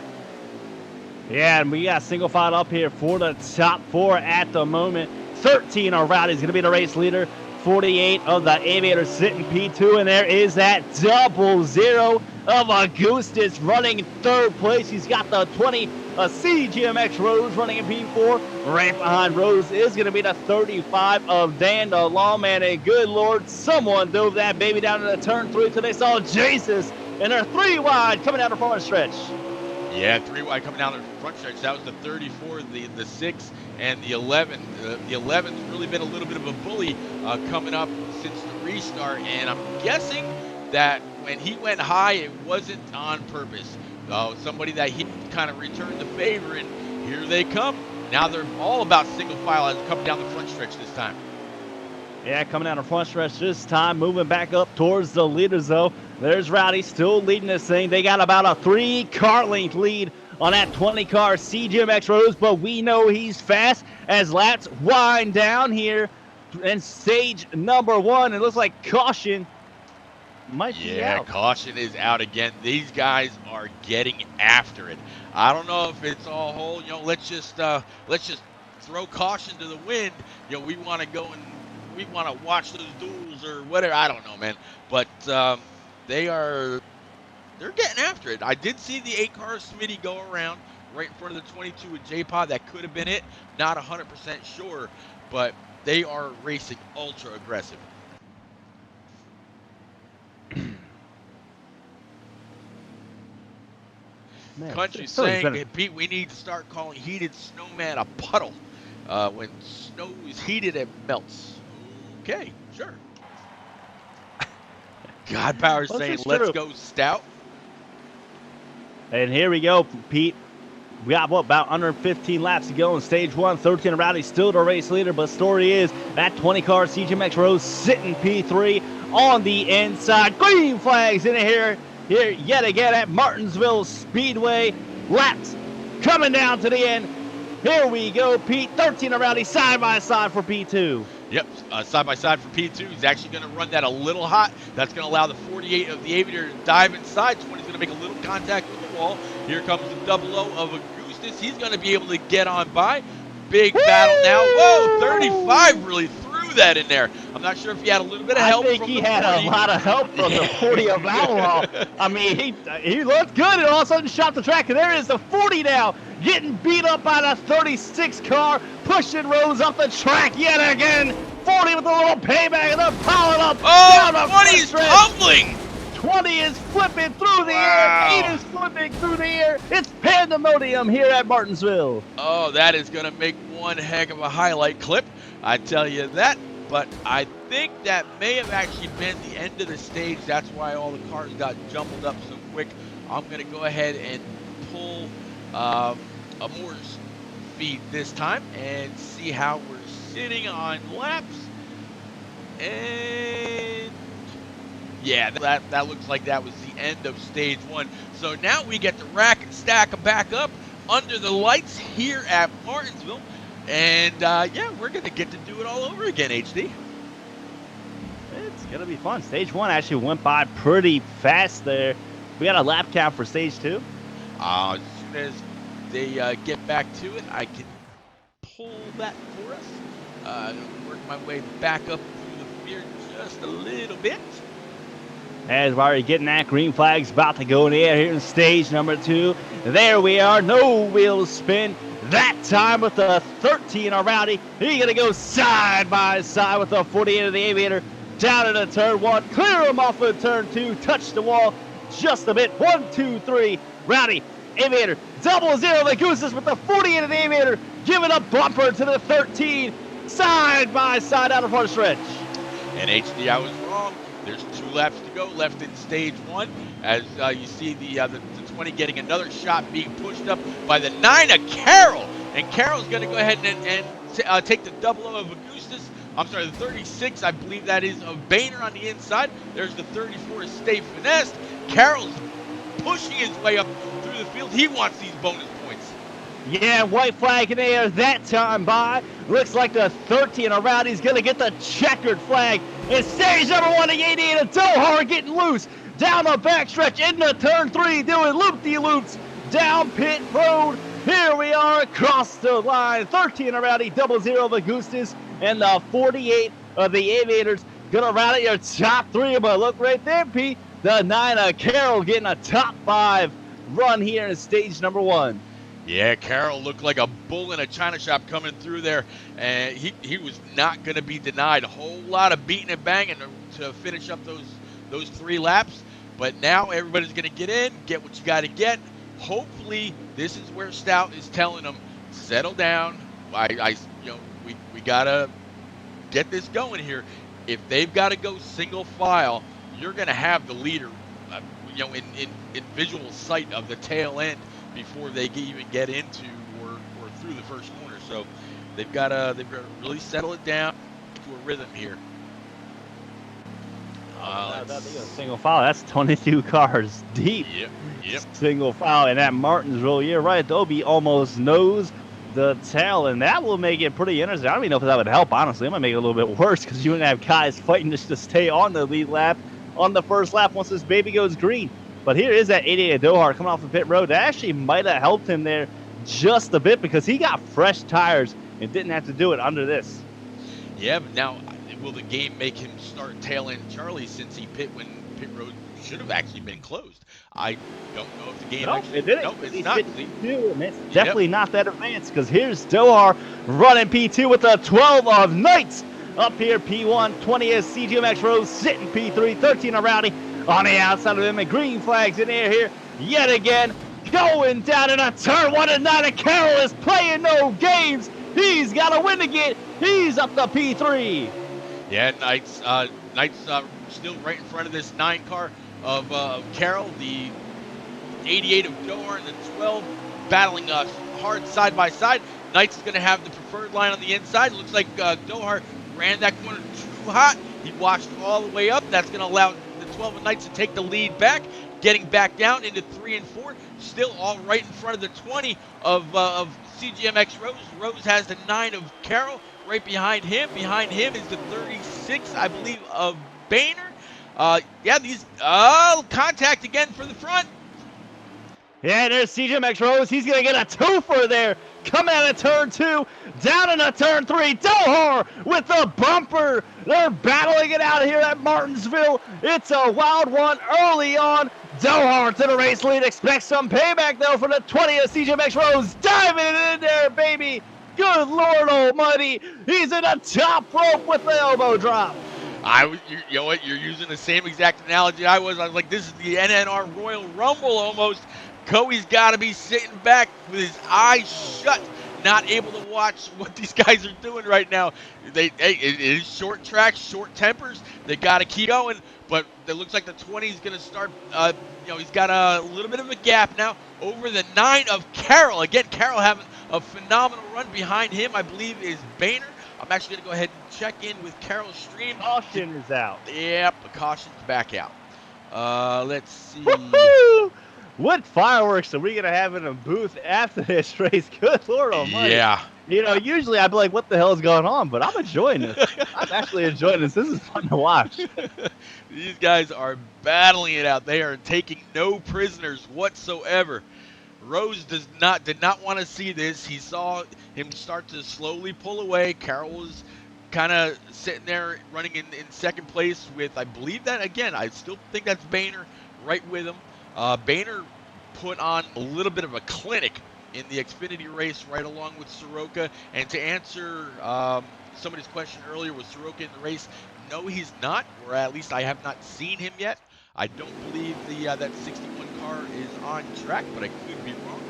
Speaker 2: Yeah, and we got single file up here for the top 4 at the moment. 13 of Rowdy's going to be the race leader. 48 of the Aviator sitting P2, and there is that 00 of Augustus running 3rd place. He's got the 20 CGMX Rose running in P4. Right behind Rose is going to be the 35 of Dan the Lawman, and good Lord, someone dove that baby down into turn 3 until they saw Jesus, and they're 3 wide coming down the front stretch.
Speaker 1: Yeah, 3 wide coming down the front stretch. That was the 34, the 6, and the 11. The 11's really been a little bit of a bully coming up since the restart, and I'm guessing that when he went high, it wasn't on purpose. Somebody that he kind of returned the favor, and here they come. Now they're all about single file as coming down the front stretch this time.
Speaker 2: Yeah, coming down the front stretch this time, moving back up towards the leaders, though. There's Rowdy still leading this thing. They got about a 3-car length lead on that 20-car CGMX Rose, but we know he's fast as laps wind down here in stage number 1. It looks like caution might be out.
Speaker 1: Yeah, caution is out again. These guys are getting after it. I don't know if it's all whole, let's just throw caution to the wind. We want to go and we want to watch those duels or whatever. I don't know, man. But they're getting after it. I did see the 8-car Smitty go around right in front of the 22 with J-Pod. That could have been it. Not 100% sure, but they are racing ultra aggressive.
Speaker 2: Man,
Speaker 1: Country's saying, hey, Pete, we need to start calling heated snowman a puddle. When snow is heated, it melts. Okay, sure. God Power's saying, let's go stout.
Speaker 2: And here we go, Pete. We got, about under 15 laps to go in stage 1. 13 Rowdy still the race leader, but story is that 20-car CGMX Rose sitting P3 on the inside. Green flags in here yet again at Martinsville Speedway. Laps coming down to the end. Here we go, Pete. 13 Rowdy side by side for P2.
Speaker 1: Yep, side by side for P2. He's actually going to run that a little hot. That's going to allow the 48 of the Aviator to dive inside. 20's going to make a little contact with the wall. Here comes the 00 of Augustus. He's going to be able to get on by. Big battle now. Whoa, 35 really threw that in there. I'm not sure if he had a little bit of help from the 40.
Speaker 2: I think he had a lot of help from the 40 of Outlaw. I mean, he looked good and all of a sudden shot the track. And there is the 40 now, getting beat up by the 36 car, pushing Rose up the track yet again. 40 with a little payback, and they're piling up.
Speaker 1: Oh, 20 is tumbling.
Speaker 2: 20 is flipping through the air. 8 is flipping through the air. It's pandemonium here at Martinsville.
Speaker 1: Oh, that is going to make one heck of a highlight clip. I tell you that. But I think that may have actually been the end of the stage. That's why all the cars got jumbled up so quick. I'm going to go ahead and pull a Moore's feed this time and see how we're sitting on laps. And yeah, that looks like that was the end of stage 1. So now we get to rack and stack them back up under the lights here at Martinsville. And yeah, we're going to get to do it all over again, HD.
Speaker 2: It's going to be fun. Stage 1 actually went by pretty fast there. We got a lap count for stage 2.
Speaker 1: As soon as they get back to it, I can pull that for us. Work my way back up through the field just a little bit.
Speaker 2: As we're already getting that green flag's about to go in the air here in stage number 2. There we are, no wheel spin. That time with the 13 on Rowdy. He's going to go side by side with the 48 of the Aviator. Down into turn 1, clear him off of turn 2, touch the wall just a bit. 1, 2, 3, Rowdy, Aviator, 00 the Gooses with the 48 of the Aviator, giving a bumper to the 13, side by side out of front stretch.
Speaker 1: And HD, I was wrong. There's 2 laps to go left in stage 1. As you see the 20 getting another shot, being pushed up by the 9 of Carroll. And Carroll's going to go ahead and take the 00 of Augustus. I'm sorry, the 36, I believe that is of Boehner on the inside. There's the 34 Stay Finessed. Carroll's pushing his way up through the field. He wants these bonus points.
Speaker 2: Yeah, white flag in the air that time by. Looks like the 13 of Rowdy's going to get the checkered flag. And stage number 1, the 88 of Dohar getting loose. Down the backstretch into turn 3, doing loop-de-loops down pit road. Here we are across the line. 13 around 00 of Augustus and the 48 of the Aviators. Gonna round out your top 3, but look right there, Pete. The 9 of Carroll getting a top 5 run here in stage number 1.
Speaker 1: Yeah, Carroll looked like a bull in a china shop coming through there, and he was not going to be denied. A whole lot of beating and banging to finish up those 3 laps. But now everybody's going to get in, get what you got to get. Hopefully, this is where Stout is telling them, settle down. We got to get this going here. If they've got to go single file, you're going to have the leader, in visual sight of the tail end before they even get into or through the first corner. So they've got to really settle it down to a rhythm here.
Speaker 2: Single file. That's 22 cars deep.
Speaker 1: Yep.
Speaker 2: Single file, and that Martinsville, you're right. Dobie almost knows the tail, and that will make it pretty interesting. I don't even know if that would help, honestly. It might make it a little bit worse because you wouldn't have guys fighting just to stay on the lead lap on the first lap once this baby goes green. But here is that 88 Dohar coming off the pit road. That actually might have helped him there just a bit because he got fresh tires and didn't have to do it under this.
Speaker 1: Yeah, but now will the game make him start tail end Charlie since he pit when pit road should have actually been closed? I don't know if the game actually...
Speaker 2: It didn't.
Speaker 1: Nope, it's
Speaker 2: He's
Speaker 1: not.
Speaker 2: P2, and it's definitely not that advanced because here's Dohar running P2 with a 12 of Knights. Up here, P1, 20 is CGMX Rose sitting P3, 13 of Rowdy on the outside of him, and green flags in the air here yet again. Going down in a turn 1 and 9, and Carroll is playing no games. He's got to win again. He's up to P3.
Speaker 1: Yeah, Knights still right in front of this 9 car of Carroll. The 88 of Dohar and the 12 battling hard side by side. Knights is going to have the preferred line on the inside. Looks like Dohar ran that corner too hot. He washed all the way up. That's going to allow the 12 of Knights to take the lead back, getting back down into 3 and 4. Still all right in front of the 20 of CGMX Rose. Rose has the 9 of Carroll right behind him. Behind him is the 36, I believe, of Boehner. These contact again for the front.
Speaker 2: Yeah, there's CGMX Rose. He's going to get a twofer there. Coming out of turn 2, down into turn 3. Dohar with the bumper. They're battling it out here at Martinsville. It's a wild one early on. Dohar to the race lead. Expect some payback, though, for the 20 of CGMX Rose. Diving in there, baby. Good Lord almighty. He's in the top rope with the elbow drop.
Speaker 1: You know what? You're using the same exact analogy I was. I was like, this is the NNR Royal Rumble almost. Coey's got to be sitting back with his eyes shut, not able to watch what these guys are doing right now. It is short tracks, short tempers. They got to keep going, but it looks like the 20 is going to start. He's got a little bit of a gap now over the 9 of Carroll. Again, Carroll having a phenomenal run. Behind him, I believe, is Boehner. I'm actually going to go ahead and check in with Carroll's stream.
Speaker 2: Caution is out.
Speaker 1: Yep, the caution's back out. Let's see.
Speaker 2: Woo-hoo! What fireworks are we going to have in a booth after this race? Good Lord almighty.
Speaker 1: Yeah.
Speaker 2: Usually I'd be like, what the hell is going on? But I'm enjoying this. I'm actually enjoying this. This is fun to watch.
Speaker 1: These guys are battling it out. They are taking no prisoners whatsoever. Rose did not want to see this. He saw him start to slowly pull away. Carroll was kind of sitting there running in second place with, I believe that, again, I still think that's Boehner right with him. Boehner put on a little bit of a clinic in the Xfinity race right along with Soroka. And to answer somebody's question earlier, was Soroka in the race? No, he's not, or at least I have not seen him yet. I don't believe that 61 car is on track, but I could be wrong.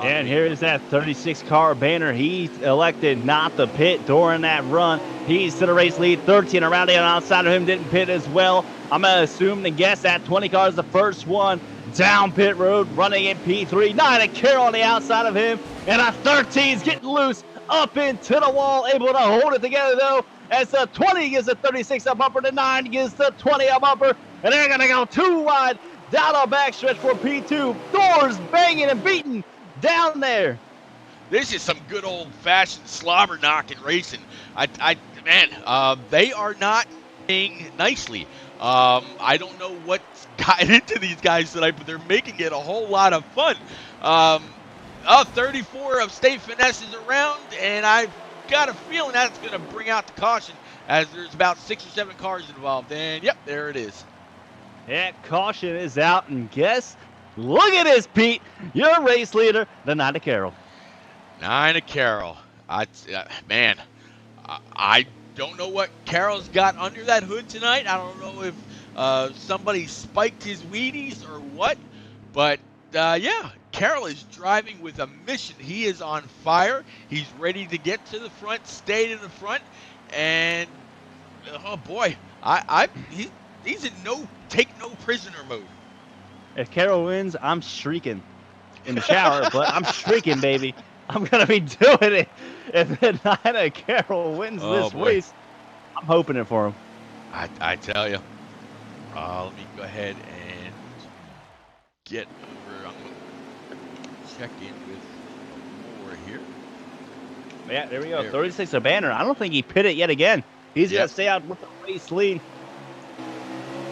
Speaker 2: And here is that 36 car Boehner. He elected not to pit during that run. He's to the race lead, 13 around the outside of him, didn't pit as well. I'm going to assume and guess that 20 car is the first one down pit road, running in P3. 9 and Carroll on the outside of him, and a 13 is getting loose up into the wall, able to hold it together though, as the 20 gives the 36 a bumper, the 9 gives the 20 a bumper, and they're going to go 2 wide down a backstretch for P2. Doors banging and beating down there.
Speaker 1: This is some good old-fashioned slobber knocking racing. They are not playing nicely. I don't know what's gotten into these guys tonight, but they're making it a whole lot of fun. 34 of Stay Finesse is around, and I've got a feeling that's going to bring out the caution as there's about 6 or 7 cars involved. And, yep, there it is.
Speaker 2: Yeah, caution is out, and guess, look at this, Pete. Your race leader, the Nina Carroll.
Speaker 1: Nina Carroll. Man, I don't know what Carroll's got under that hood tonight. I don't know if somebody spiked his Wheaties or what, but yeah, Carroll is driving with a mission. He is on fire. He's ready to get to the front, stay to the front, and oh boy, he's in take no prisoner mode.
Speaker 2: If Carroll wins, I'm shrieking in the shower, but I'm shrieking, baby. I'm gonna be doing it if Nina Carroll wins this race. I'm hoping it for him.
Speaker 1: I tell you. Let me go ahead and get over. I'm gonna check in with more here.
Speaker 2: Yeah, there we go. 36 a banner. I don't think he pitted yet again. He's gonna stay out with the race lead.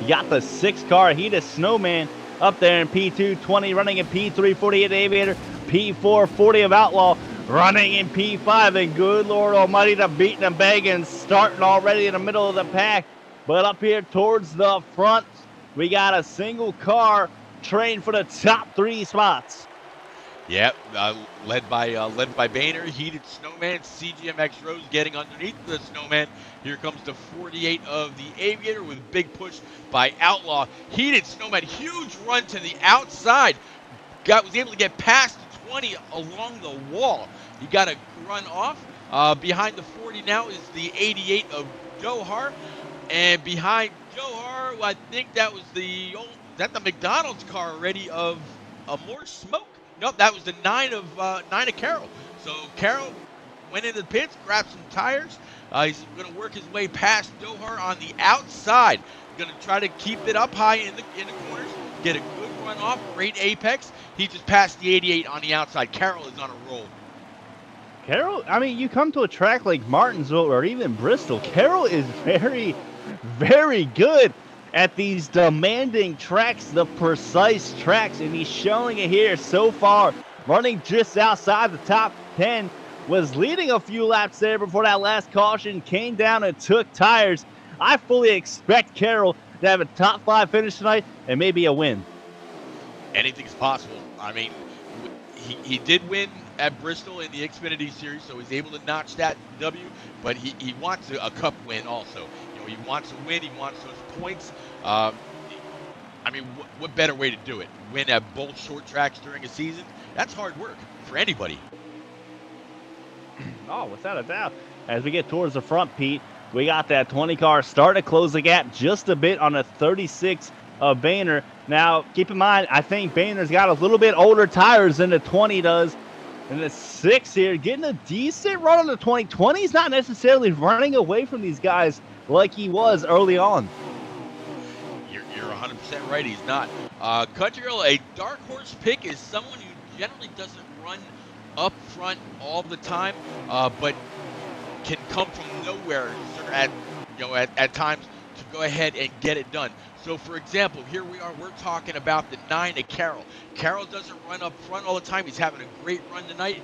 Speaker 2: You got the 6 car Heated Snowman up there in P220, running in P348 Aviator, P440 of Outlaw, running in P5, and good Lord Almighty, the beating and begging, starting already in the middle of the pack. But up here towards the front, we got a single car trained for the top 3 spots.
Speaker 1: Yep, led by Boehner, Heated Snowman, CGMX Rose getting underneath the Snowman. Here comes the 48 of the Aviator with big push by Outlaw. Heated Snowman, huge run to the outside. Was able to get past the 20 along the wall. He got a run off. Behind the 40 now is the 88 of Johar. And behind Johar, I think that was the McDonald's car already of More Smoke. Nope, that was the 9 of Nina Carroll. So Carroll went into the pits, grabbed some tires. He's going to work his way past Johar on the outside. Going to try to keep it up high in the corners, get a good run off, great apex. He just passed the 88 on the outside. Carroll is on a roll.
Speaker 2: Carroll, I mean, you come to a track like Martinsville or even Bristol, Carroll is very, very good at these demanding tracks, the precise tracks, and he's showing it here so far. Running just outside the top 10, was leading a few laps there before that last caution came down and took tires. I fully expect Carroll to have a top 5 finish tonight and maybe a win.
Speaker 1: Anything's possible. I mean, he did win at Bristol in the Xfinity Series, so he's able to notch that W, but he wants a cup win also. He wants to win. He wants those points. I mean, what better way to do it? Win at both short tracks during a season? That's hard work for anybody.
Speaker 2: Oh, without a doubt. As we get towards the front, Pete, we got that 20 car start to close the gap just a bit on a 36 of Boehner. Now, keep in mind, I think Boehner's got a little bit older tires than the 20 does. And the 6 here, getting a decent run on the 20. 20's not necessarily running away from these guys like he was early on.
Speaker 1: You're 100% right. He's not. Country Girl, a dark horse pick is someone who generally doesn't run up front all the time, but can come from nowhere at times to go ahead and get it done. So, for example, here we are. We're talking about the 9 of Carroll. Carroll doesn't run up front all the time. He's having a great run tonight.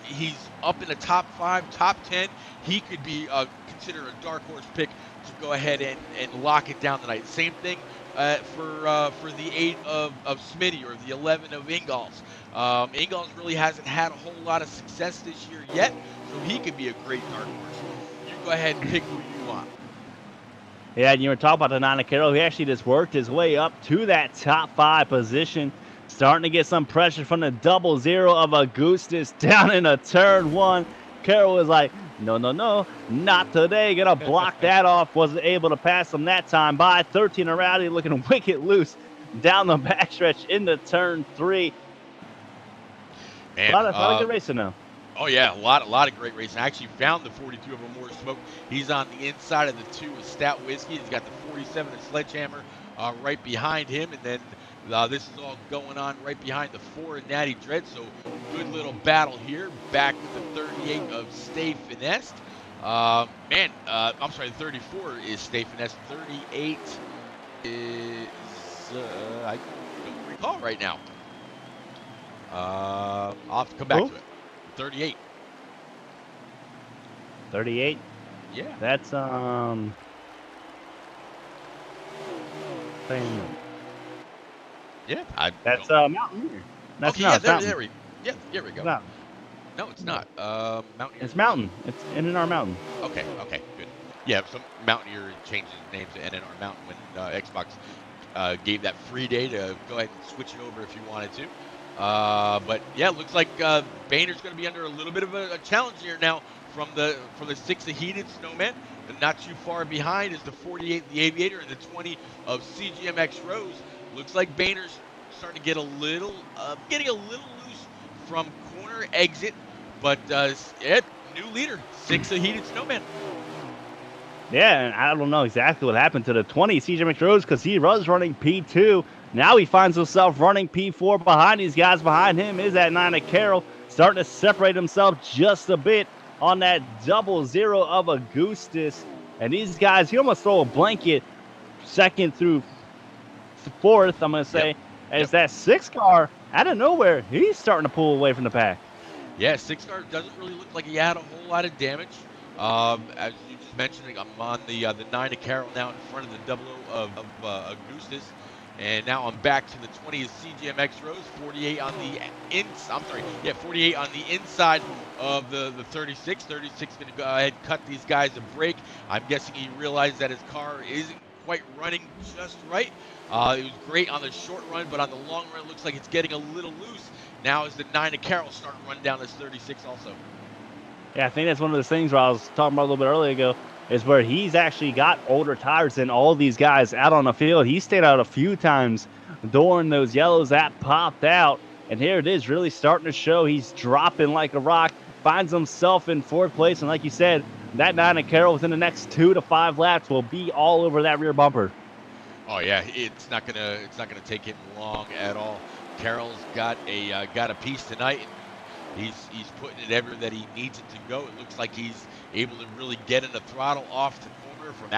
Speaker 1: He's up in the top 5, top 10. He could be considered a dark horse pick to go ahead and lock it down tonight. Same thing for the 8 of Smitty or the 11 of Ingalls. Ingalls really hasn't had a whole lot of success this year yet, so he could be a great dark horse. You go ahead and pick who you want.
Speaker 2: Yeah, and you were talking about the 9 of Carroll. He actually just worked his way up to that top 5 position. Starting to get some pressure from the 00 of Augustus down in a turn 1. Carroll was like, no, not today. Gonna block that off. Wasn't able to pass him that time by 13 around. He looking wicked loose down the backstretch into turn 3.
Speaker 1: Man,
Speaker 2: a lot of good racing now.
Speaker 1: Oh yeah, a lot of great racing. I actually found the 42 of More Smoke. He's on the inside of the 2 with Stout Whiskey. He's got the 47 of Sledgehammer right behind him, and then this is all going on right behind the 4 of Natty Dread. So good little battle here. Back with the 38 of Stay Finesse. I'm sorry, the 34 is Stay Finesse. 38 is I don't recall right now. I'll have to come back
Speaker 2: Who?
Speaker 1: to it. 38.
Speaker 2: 38.
Speaker 1: Yeah.
Speaker 2: That's
Speaker 1: Yeah.
Speaker 2: that's Mountaineer. That's
Speaker 1: Okay.
Speaker 2: no,
Speaker 1: Yeah.
Speaker 2: it's Mountain.
Speaker 1: There we
Speaker 2: It's
Speaker 1: go.
Speaker 2: Mountain.
Speaker 1: No, it's not. Mountaineer.
Speaker 2: It's Mountain. It's NNR Mountain.
Speaker 1: Okay. Okay. Good. Yeah. So Mountaineer changed its name to NNR Mountain when Xbox gave that free day to go ahead and switch it over if you wanted to. But yeah, it looks like Boehner's going to be under a little bit of a challenge here now from the 6 of Heated Snowman. And not too far behind is the 48 the Aviator and the 20 of CGMX Rose. Looks like Boehner's starting to get getting a little loose from corner exit. But new leader, 6 of Heated Snowman.
Speaker 2: Yeah, and I don't know exactly what happened to the 20 CJ McRose because he was running P2. Now he finds himself running P4 behind these guys. Behind him is that 9 of Carroll, starting to separate himself just a bit on that 00 of Augustus. And these guys, he almost throw a blanket second through fourth, I'm going to say, as that 6 car, out of nowhere, he's starting to pull away from the pack.
Speaker 1: Yeah, 6 car doesn't really look like he had a whole lot of damage. As you just mentioned, I'm on the 9 of Carroll now in front of the 00 of Augustus. And now I'm back to the 20 of CGMX Rose, 48 on the 48 on the inside of the 36. 36 going to go ahead and cut these guys a break. I'm guessing he realized that his car isn't quite running just right. It was great on the short run, but on the long run, it looks like it's getting a little loose. Now is the 9 of Carroll starting to run down this 36 also.
Speaker 2: Yeah, I think that's one of those things where I was talking about a little bit earlier ago, is where he's actually got older tires than all these guys out on the field. He stayed out a few times during those yellows that popped out. And here it is, really starting to show. He's dropping like a rock, finds himself in 4th place. And like you said, that 9 of Carroll within the next 2 to 5 laps will be all over that rear bumper.
Speaker 1: Oh yeah, it's not gonna take him long at all. Carroll's got a piece tonight, and he's putting it everywhere that he needs it to go. It looks like he's able to really get in the throttle off the corner from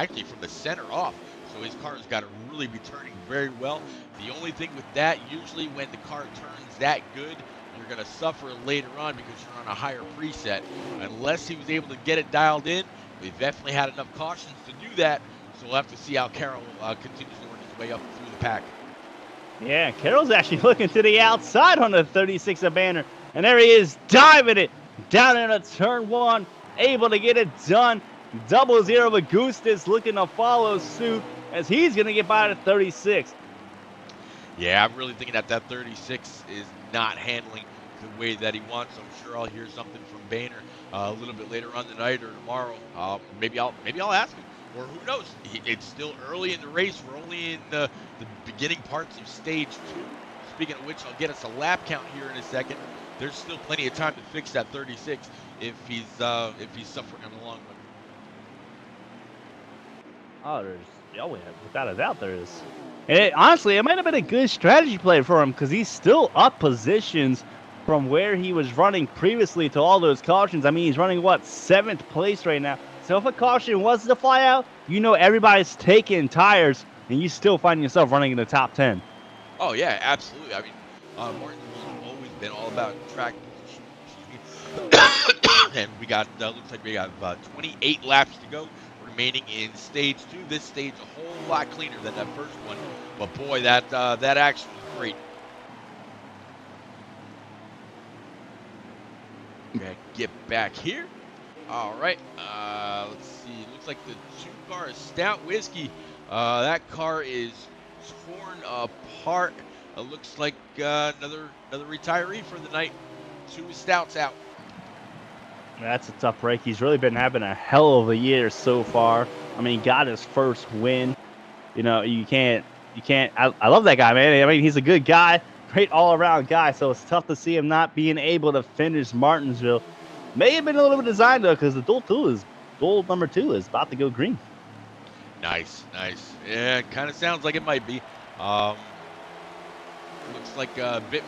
Speaker 1: the center off. So his car's got to really be turning very well. The only thing with that, usually when the car turns that good, you're going to suffer later on because you're on a higher preset. Unless he was able to get it dialed in, we've definitely had enough cautions to do that. So we'll have to see how Carroll continues to work his way up through the pack.
Speaker 2: Yeah, Carroll's actually looking to the outside on the 36 of Banner. And there he is, diving it down into turn 1, able to get it done. 00 of Augustus looking to follow suit as he's going to get by the 36.
Speaker 1: Yeah, I'm really thinking that 36 is not handling the way that he wants. I'm sure I'll hear something from Boehner a little bit later on tonight or tomorrow. Maybe I'll ask him, or who knows? It's still early in the race. We're only in the beginning parts of stage 2. Speaking of which, I'll get us a lap count here in a second. There's still plenty of time to fix that 36 if he's suffering on the long run.
Speaker 2: Oh, without a doubt there is. And honestly, it might have been a good strategy play for him because he's still up positions from where he was running previously to all those cautions. I mean, he's running, 7th place right now. So if a caution was to fly out, everybody's taking tires, and you still find yourself running in the top 10.
Speaker 1: Oh, yeah, absolutely. I mean, Martinsville's always been all about track position. And we got, looks like we got 28 laps to go remaining in stage 2. This stage a whole lot cleaner than that first one. But boy, that action was great. Okay, get back here. All right, let's see. Looks like the 2-car Stout Whiskey. That car is torn apart. It looks like another retiree for the night. 2 Stouts out.
Speaker 2: That's a tough break. He's really been having a hell of a year so far. I mean, he got his first win. You can't. I love that guy, man. I mean, he's a good guy, great all-around guy. So it's tough to see him not being able to finish Martinsville. May have been a little bit designed though, because the duel number 2 is about to go green.
Speaker 1: Nice. Yeah, it kind of sounds like it might be. Looks like a bit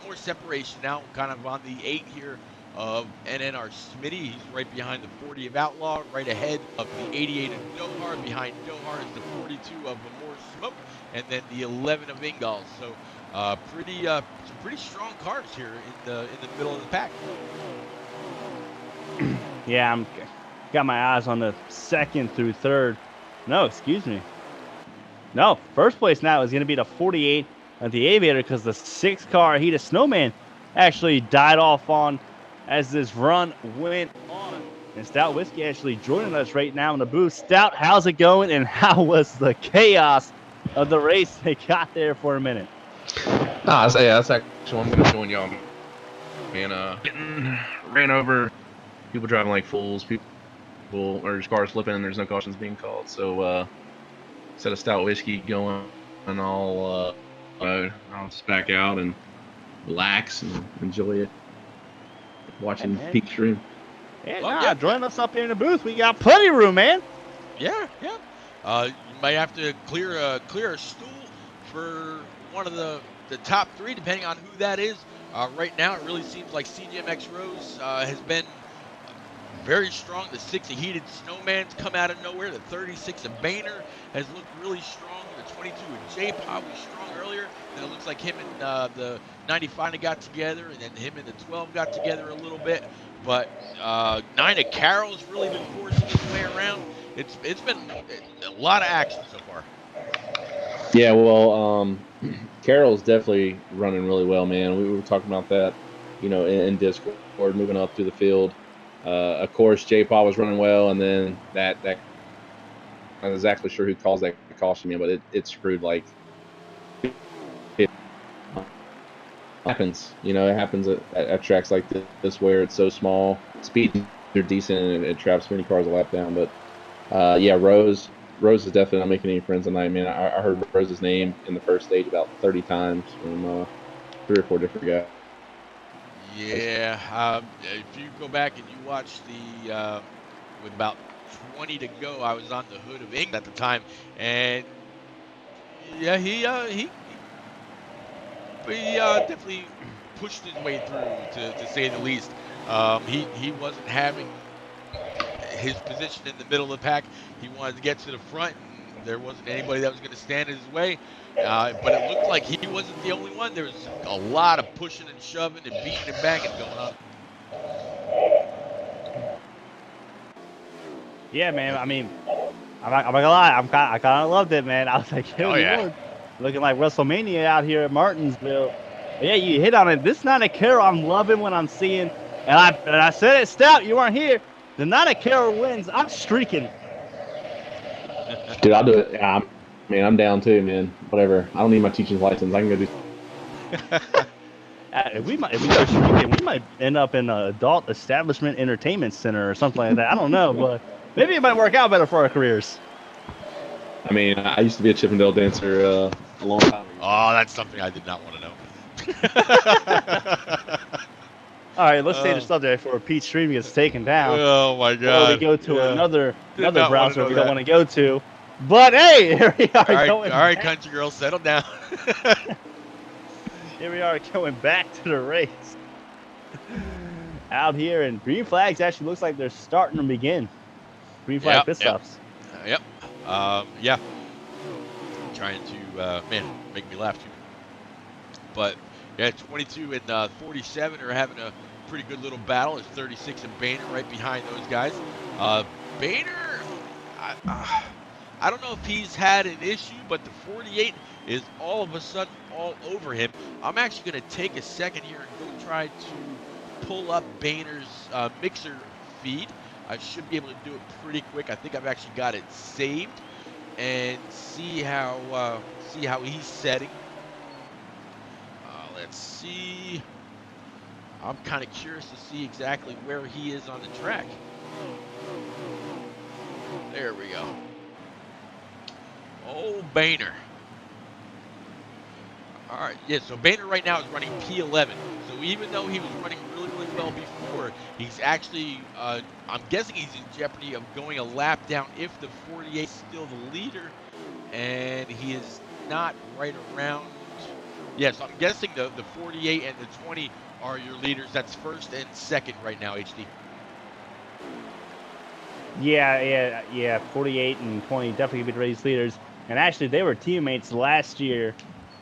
Speaker 1: more separation now. Kind of on the 8 here of NNR Smitty. He's right behind the 40 of Outlaw, right ahead of the 88 of Dohar. Behind Dohar is the 42 of Amore Smoke, and then the 11 of Ingalls. So Some pretty strong cars here in the middle of the pack.
Speaker 2: Yeah, I'm got my eyes on the second through third. No, excuse me. No, first place now is going to be the 48 of the Aviator because the 6-car Heat of Snowman actually died off on as this run went on. And Stout Whiskey actually joining us right now in the booth. Stout, how's it going? And how was the chaos of the race they got there for a minute?
Speaker 4: That's actually what I'm going to join y'all. Man, getting ran over, people driving like fools, people or cars flipping, and there's no cautions being called. So, instead of Stout Whiskey going, and I'll just back out and relax and enjoy it, watching peak stream.
Speaker 2: Yeah,
Speaker 1: Well, yeah.
Speaker 2: join us up here in the booth. We got plenty of room, man.
Speaker 1: Yeah. You might have to clear a stool for one of the top three, depending on who that is. Right now, it really seems like CGMX Rose has been very strong. The 6 of Heated Snowman's come out of nowhere. The 36 of Boehner has looked really strong. The 22 of J-Pop was strong earlier. Then it looks like him and the 95 got together, and then him and the 12 got together a little bit. But 9 of Carroll's really been forcing his way around. It's been a lot of action so far.
Speaker 4: Yeah, well, Carroll's definitely running really well, man. We were talking about that, in Discord, moving up through the field. Of course, J-Paw was running well, and then that I'm not exactly sure who calls that caution, man, but it screwed like it happens. It happens at tracks like this where it's so small. Speeds are decent, and it traps many cars a lap down. But yeah, Rose is definitely not making any friends tonight, man. I heard Rose's name in the first stage about 30 times from 3 or 4 different guys.
Speaker 1: Yeah, if you go back and you watch with about 20 to go, I was on the hood of England at the time, and yeah, he definitely pushed his way through, to say the least. He wasn't having his position in the middle of the pack. He wanted to get to the front, and there wasn't anybody that was going to stand in his way. But it looked like he wasn't the only one. There was a lot of pushing and shoving and beating and banging going on.
Speaker 2: Yeah, man. I mean, I'm not gonna lie. I kind of loved it, man. I was like,
Speaker 1: Oh, yeah.
Speaker 2: Lord, looking like WrestleMania out here at Martinsville. But yeah, you hit on it. This Night of Carol, I'm loving what I'm seeing. And I said it, Stout. You weren't here. The Night of Carol wins. I'm streaking.
Speaker 4: Dude, I'll do it. Yeah, I'm down too, man. Whatever. I don't need my teaching license. I can go do.
Speaker 2: If we go streaking, we might end up in an adult establishment entertainment center or something like that. I don't know, but maybe it might work out better for our careers.
Speaker 4: I mean, I used to be a Chippendale dancer a long time ago.
Speaker 1: Oh, that's something I did not want to know.
Speaker 2: All right, let's change the subject before Pete Stream gets taken down.
Speaker 1: Oh my God!
Speaker 2: Or we go to another browser we don't want to
Speaker 1: go.
Speaker 2: go to. But hey, here we are
Speaker 1: All right,
Speaker 2: back.
Speaker 1: country girl, settle down.
Speaker 2: Here we are going back to the race. Out here, and green flags actually looks like they're starting to begin. Green flag pit stops.
Speaker 1: Yep. Yeah. Trying to make me laugh too. But yeah, 22 and 47 are having a pretty good little battle. It's 36 and Boehner right behind those guys. Boehner, I don't know if he's had an issue, but the 48 is all of a sudden all over him. I'm actually going to take a second here and go try to pull up Boehner's mixer feed. I should be able to do it pretty quick. I think I've actually got it saved, and see how he's setting. Let's see. I'm kind of curious to see exactly where he is on the track. There we go. Oh, Boehner. All right, yeah, so Boehner right now is running P11. So even though he was running really, really well before, he's actually, I'm guessing he's in jeopardy of going a lap down if the 48 is still the leader, and he is not right around. Yeah, so I'm guessing the 48 and the 20 are your leaders. That's first and second right now, HD.
Speaker 2: Yeah. 48 and 20 definitely be the race leaders. And actually, they were teammates last year.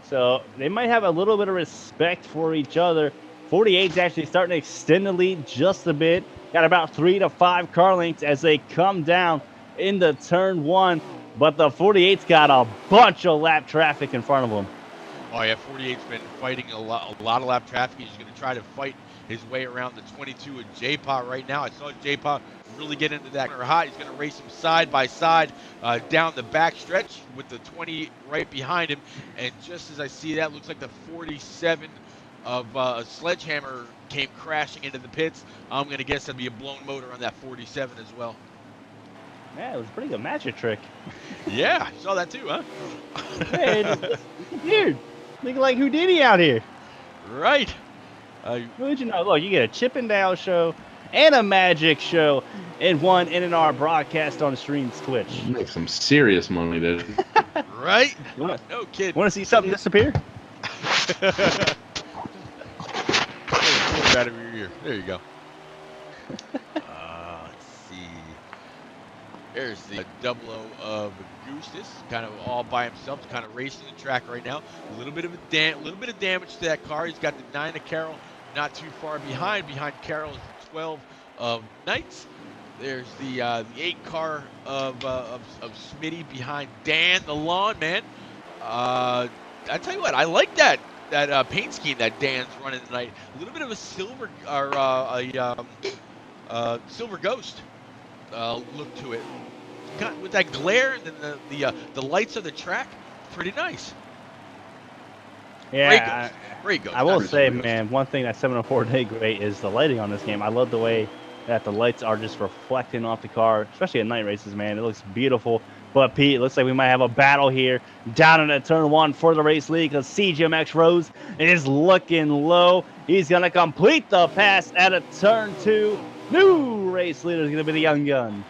Speaker 2: So they might have a little bit of respect for each other. 48's actually starting to extend the lead just a bit. Got about 3 to 5 car lengths as they come down into turn 1. But the 48's got a bunch of lap traffic in front of them.
Speaker 1: Oh yeah, 48's been fighting a lot of lap traffic. He's going to try to fight his way around the 22 of J-Pa right now. I saw J-Pa really get into that corner hot. He's going to race him side by side down the back stretch with the 20 right behind him. And just as I see that, looks like the 47 of Sledgehammer came crashing into the pits. I'm going to guess that'll be a blown motor on that 47 as well.
Speaker 2: Man, it was a pretty good magic trick.
Speaker 1: Yeah, saw that too, huh?
Speaker 2: Hey, it's weird. Looking like Houdini out here.
Speaker 1: Right.
Speaker 2: Who'd you know? Look, you get a Chip and Dale show and a magic show in one NNR broadcast on Streams Twitch.
Speaker 4: Make some serious money, dude.
Speaker 1: Right?
Speaker 2: No
Speaker 1: kid.
Speaker 2: Want to see something disappear?
Speaker 1: Pull it out of your ear. There you go. Let's see. There's the double O of Augustus, kind of all by himself, kind of racing the track right now. A little bit of damage to that car. He's got the 9 of Carroll not too far behind. Behind Carroll is the 12 of Knights. There's the 8 car of Smitty behind Dan the Lawn Man. I tell you what, I like that paint scheme that Dan's running tonight. A little bit of a silver or silver ghost look to it. With that glare and then the lights of the track, pretty nice.
Speaker 2: Yeah,
Speaker 1: great ghost.
Speaker 2: I will say, man, one thing that 704 did great is the lighting on this game. I love the way that the lights are just reflecting off the car, especially at night races, man. It looks beautiful. But Pete, it looks like we might have a battle here down in turn 1 for the race lead because CGMX Rose is looking low. He's going to complete the pass at a turn 2. New race leader is going to be the young gun.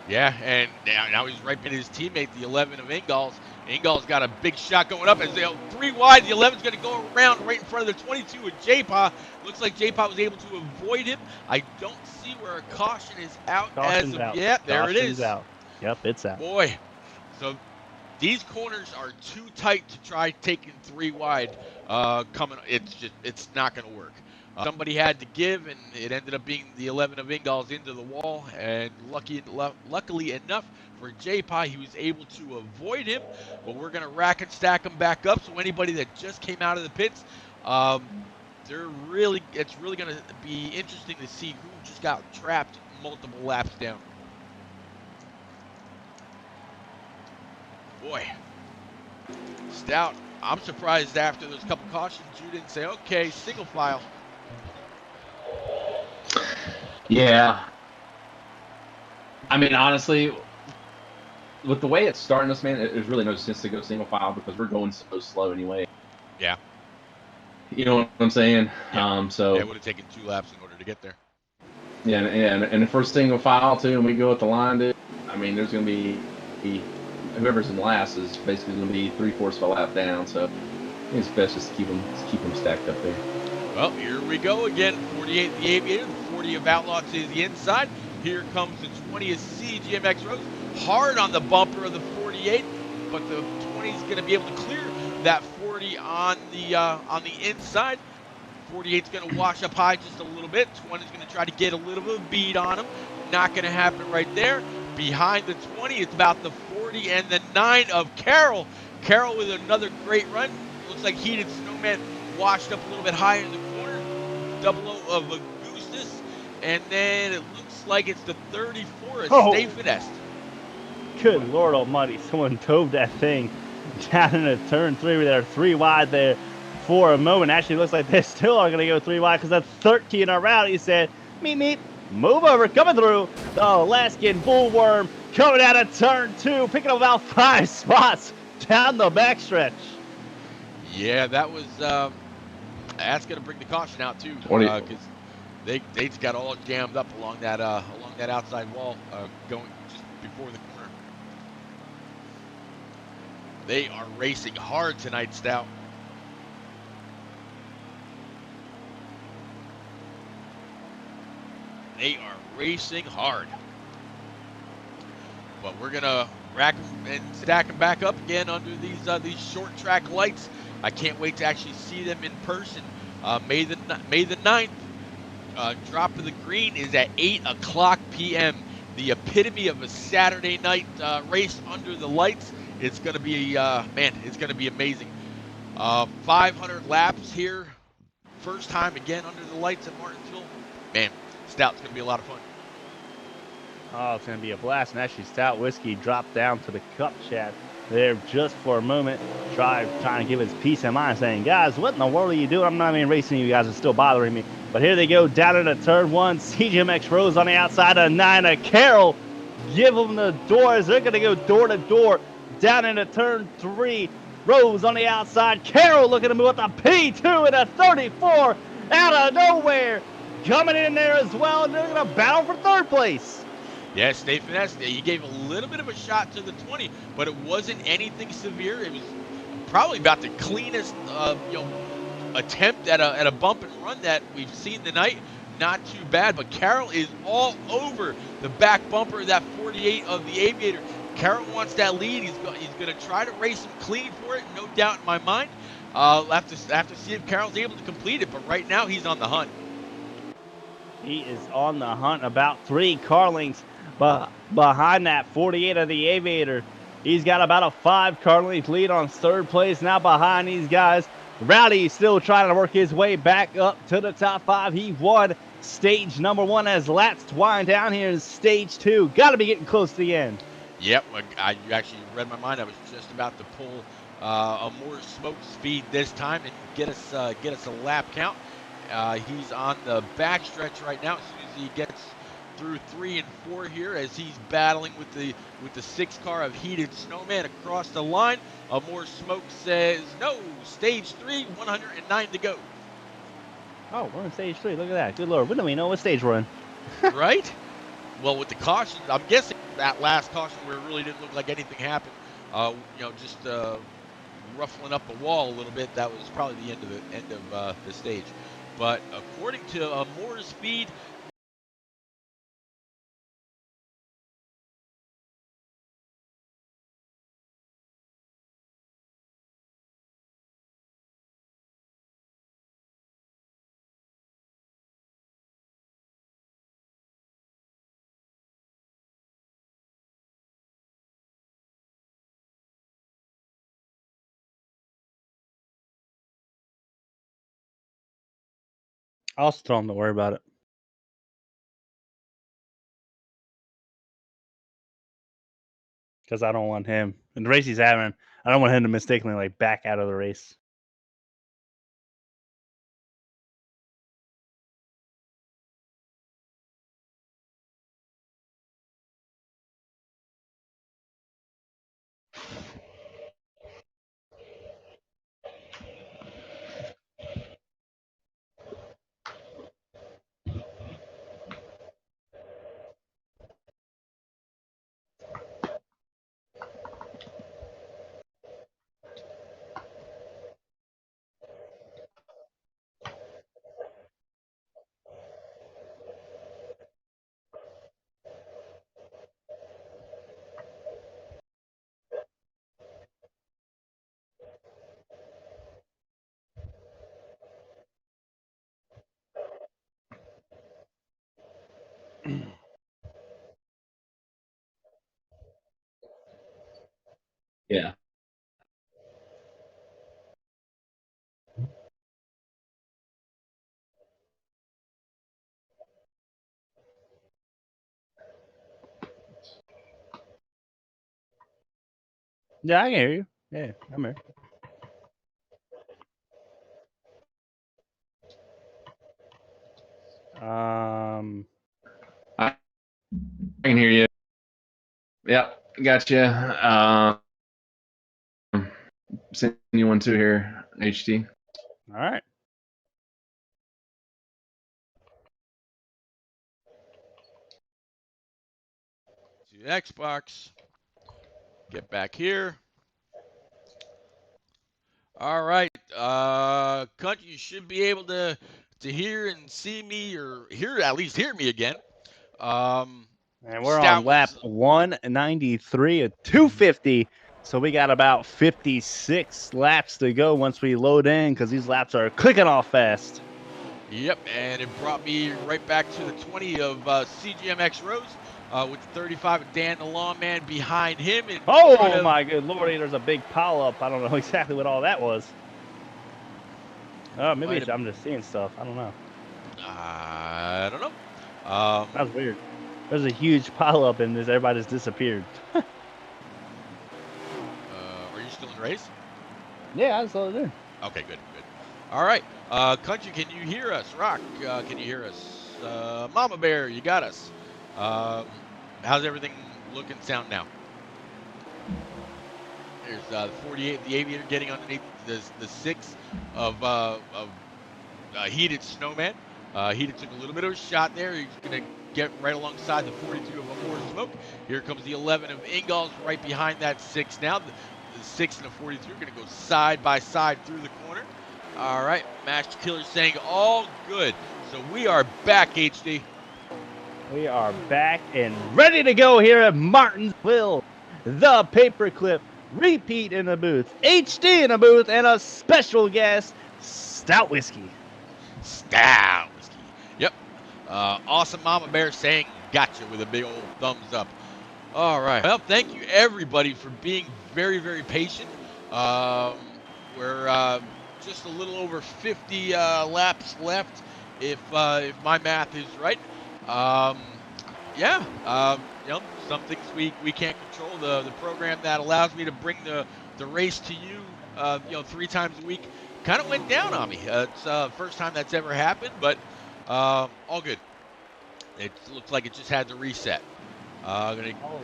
Speaker 1: Yeah, and now he's right behind his teammate, the 11 of Ingalls. Ingalls got a big shot going up as they 3 wide. The 11's going to go around right in front of the 22 with J-Pa. Looks like J-Pa was able to avoid him. I don't see where a caution is out
Speaker 2: Caution's
Speaker 1: as of
Speaker 2: out.
Speaker 1: yet. There it is.
Speaker 2: Out. Yep, it's out.
Speaker 1: Boy, so these corners are too tight to try taking 3 wide. It's not going to work. Somebody had to give, and it ended up being the 11 of Ingalls into the wall. And luckily enough for J-Pa, he was able to avoid him. But we're going to rack and stack them back up. So anybody that just came out of the pits, it's really going to be interesting to see who just got trapped multiple laps down. Boy, Stout, I'm surprised after those couple cautions you didn't say, okay, single file.
Speaker 4: Yeah. I mean, honestly, with the way it's starting us, man, there's really no sense to go single file because we're going so slow anyway.
Speaker 1: Yeah.
Speaker 4: You know what I'm saying?
Speaker 1: Yeah.
Speaker 4: So
Speaker 1: it would have taken 2 laps in order to get there.
Speaker 4: Yeah, and if we're single file too, and we go at the line, dude, I mean, there's going to be whoever's in last is basically going to be 3/4 of a lap down. So I think it's best just to keep them stacked up there.
Speaker 1: Well, here we go again. 48 the Aviator, the 40 of Outlaw to the inside. Here comes the 20 of CGMX Rose. Hard on the bumper of the 48, but the 20 is going to be able to clear that 40 on the inside. 48's going to wash up high just a little bit. 20 is going to try to get a little bit of a bead on him. Not going to happen right there. Behind the 20, it's about the 40 and the 9 of Carroll. Carroll with another great run. Looks like Heated Snowman washed up a little bit higher in the corner. Double O of Augustus. And then it looks like it's the 34 of Stay Finesse.
Speaker 2: Good Lord almighty. Someone dove that thing down into turn 3 with their 3 wide there for a moment. Actually, looks like they still are going to go 3 wide because that 13 around. He said, meet, move over, coming through. The Alaskan Bullworm coming out of turn 2, picking up about 5 spots down the backstretch.
Speaker 1: Yeah, that was that's going to bring the caution out too, because they just got all jammed up along that outside wall going just before the corner. They are racing hard tonight, Stout. They are racing hard. But we're gonna rack 'em and stack them back up again under these short track lights. I can't wait to actually see them in person. May the 9th. Drop of the green is at 8 o'clock p.m. The epitome of a Saturday night race under the lights. It's going to be man, it's going to be amazing. 500 laps here, first time again under the lights at Martinsville. Man, Stout's going to be a lot of fun.
Speaker 2: Oh, it's going to be a blast. And actually, Stout Whiskey dropped down to the cup chat there just for a moment, trying to give his peace of mind, saying, guys, what in the world are you doing? I'm not even racing. You guys are still bothering me. But here they go down into turn one. CGMX Rose on the outside of 9. Carroll give them the doors. They're going to go door to door down into turn 3. Rose on the outside. Carroll looking to move up the P2 in a 34 out of nowhere. Coming in there as well, and they're going to battle for third place.
Speaker 1: Yes, Dave Finesse, he gave a little bit of a shot to the 20, but it wasn't anything severe. It was probably about the cleanest attempt at a bump and run that we've seen tonight. Not too bad, but Carroll is all over the back bumper of that 48 of the Aviator. Carroll wants that lead. He's going to try to race him clean for it, no doubt in my mind. I'll have to see if Carroll's able to complete it, but right now he's on the hunt.
Speaker 2: He is on the hunt, about 3 car lengths behind that 48 of the Aviator. He's got about a 5 car length lead on third place now behind these guys. Rowdy still trying to work his way back up to the top 5. He won stage number 1 as laps wind down here in stage 2. Got to be getting close to the end.
Speaker 1: Yep, you actually read my mind. I was just about to pull a more smoke speed this time and get us a lap count. He's on the back stretch right now. As soon as he gets through 3 and 4 here, as he's battling with the 6 car of Heated Snowman across the line. More Smoke says no. Stage 3, 109 to go.
Speaker 2: Oh, we're in stage 3. Look at that. Good Lord. When do we know what stage we're in?
Speaker 1: Right? Well, with the cautions, I'm guessing that last caution where it really didn't look like anything happened, just ruffling up the wall a little bit, that was probably the end of the stage. But according to Moore's speed,
Speaker 2: I'll also tell him to worry about it. Because I don't want him. In the race he's having, I don't want him to mistakenly back out of the race.
Speaker 4: Yeah.
Speaker 2: Yeah, I can hear you. Yeah, I'm here.
Speaker 4: I can hear you. Yep, gotcha. Send you one too here, HT.
Speaker 2: All right.
Speaker 1: to the Xbox. Get back here. All right, Cunt, you should be able to hear and see me, or at least hear me again.
Speaker 2: And we're
Speaker 1: Stout
Speaker 2: on lap
Speaker 1: was
Speaker 2: 193 at 250. So we got about 56 laps to go once we load in because these laps are clicking off fast.
Speaker 1: Yep, and it brought me right back to the 20 of CGMX Rose with the 35 of Dan the Lawman behind him in front
Speaker 2: Oh
Speaker 1: of.
Speaker 2: my good lordy, there's a big pile up. I don't know exactly what all that was. Maybe
Speaker 1: Might have-
Speaker 2: I'm just seeing stuff. I don't know.
Speaker 1: I don't know.
Speaker 2: That was weird. There's a huge pile up and everybody just disappeared.
Speaker 1: Are you still in the race?
Speaker 2: Yeah, I saw it there.
Speaker 1: Okay, good, good. All right, Country, can you hear us? Rock, can you hear us? Mama Bear, you got us. How's everything look and sound now? There's the 48, the Aviator getting underneath the 6 of Heated Snowman. Heated took a little bit of a shot there. He's going to get right alongside the 42 of Amore Smoke. Here comes the 11 of Ingall's right behind that 6 now. The 6 and the 42 are going to go side by side through the corner. All right, Master Killer saying all good. So we are back, HD.
Speaker 2: We are back and ready to go here at Martinsville. The paperclip repeat in the booth, HD in the booth, and a special guest, Stout Whiskey.
Speaker 1: Stout whiskey. Yep. Awesome Mama Bear saying gotcha with a big old thumbs up. All right. Well, thank you everybody for being very, very patient. We're just a little over 50 laps left, if my math is right. Yeah. You know, some things we can't control. The program that allows me to bring the race to you, you know, 3 times a week, kind of went down on me. It's the first time that's ever happened, but all good. It looks like it just had to reset. Gonna
Speaker 2: Oh,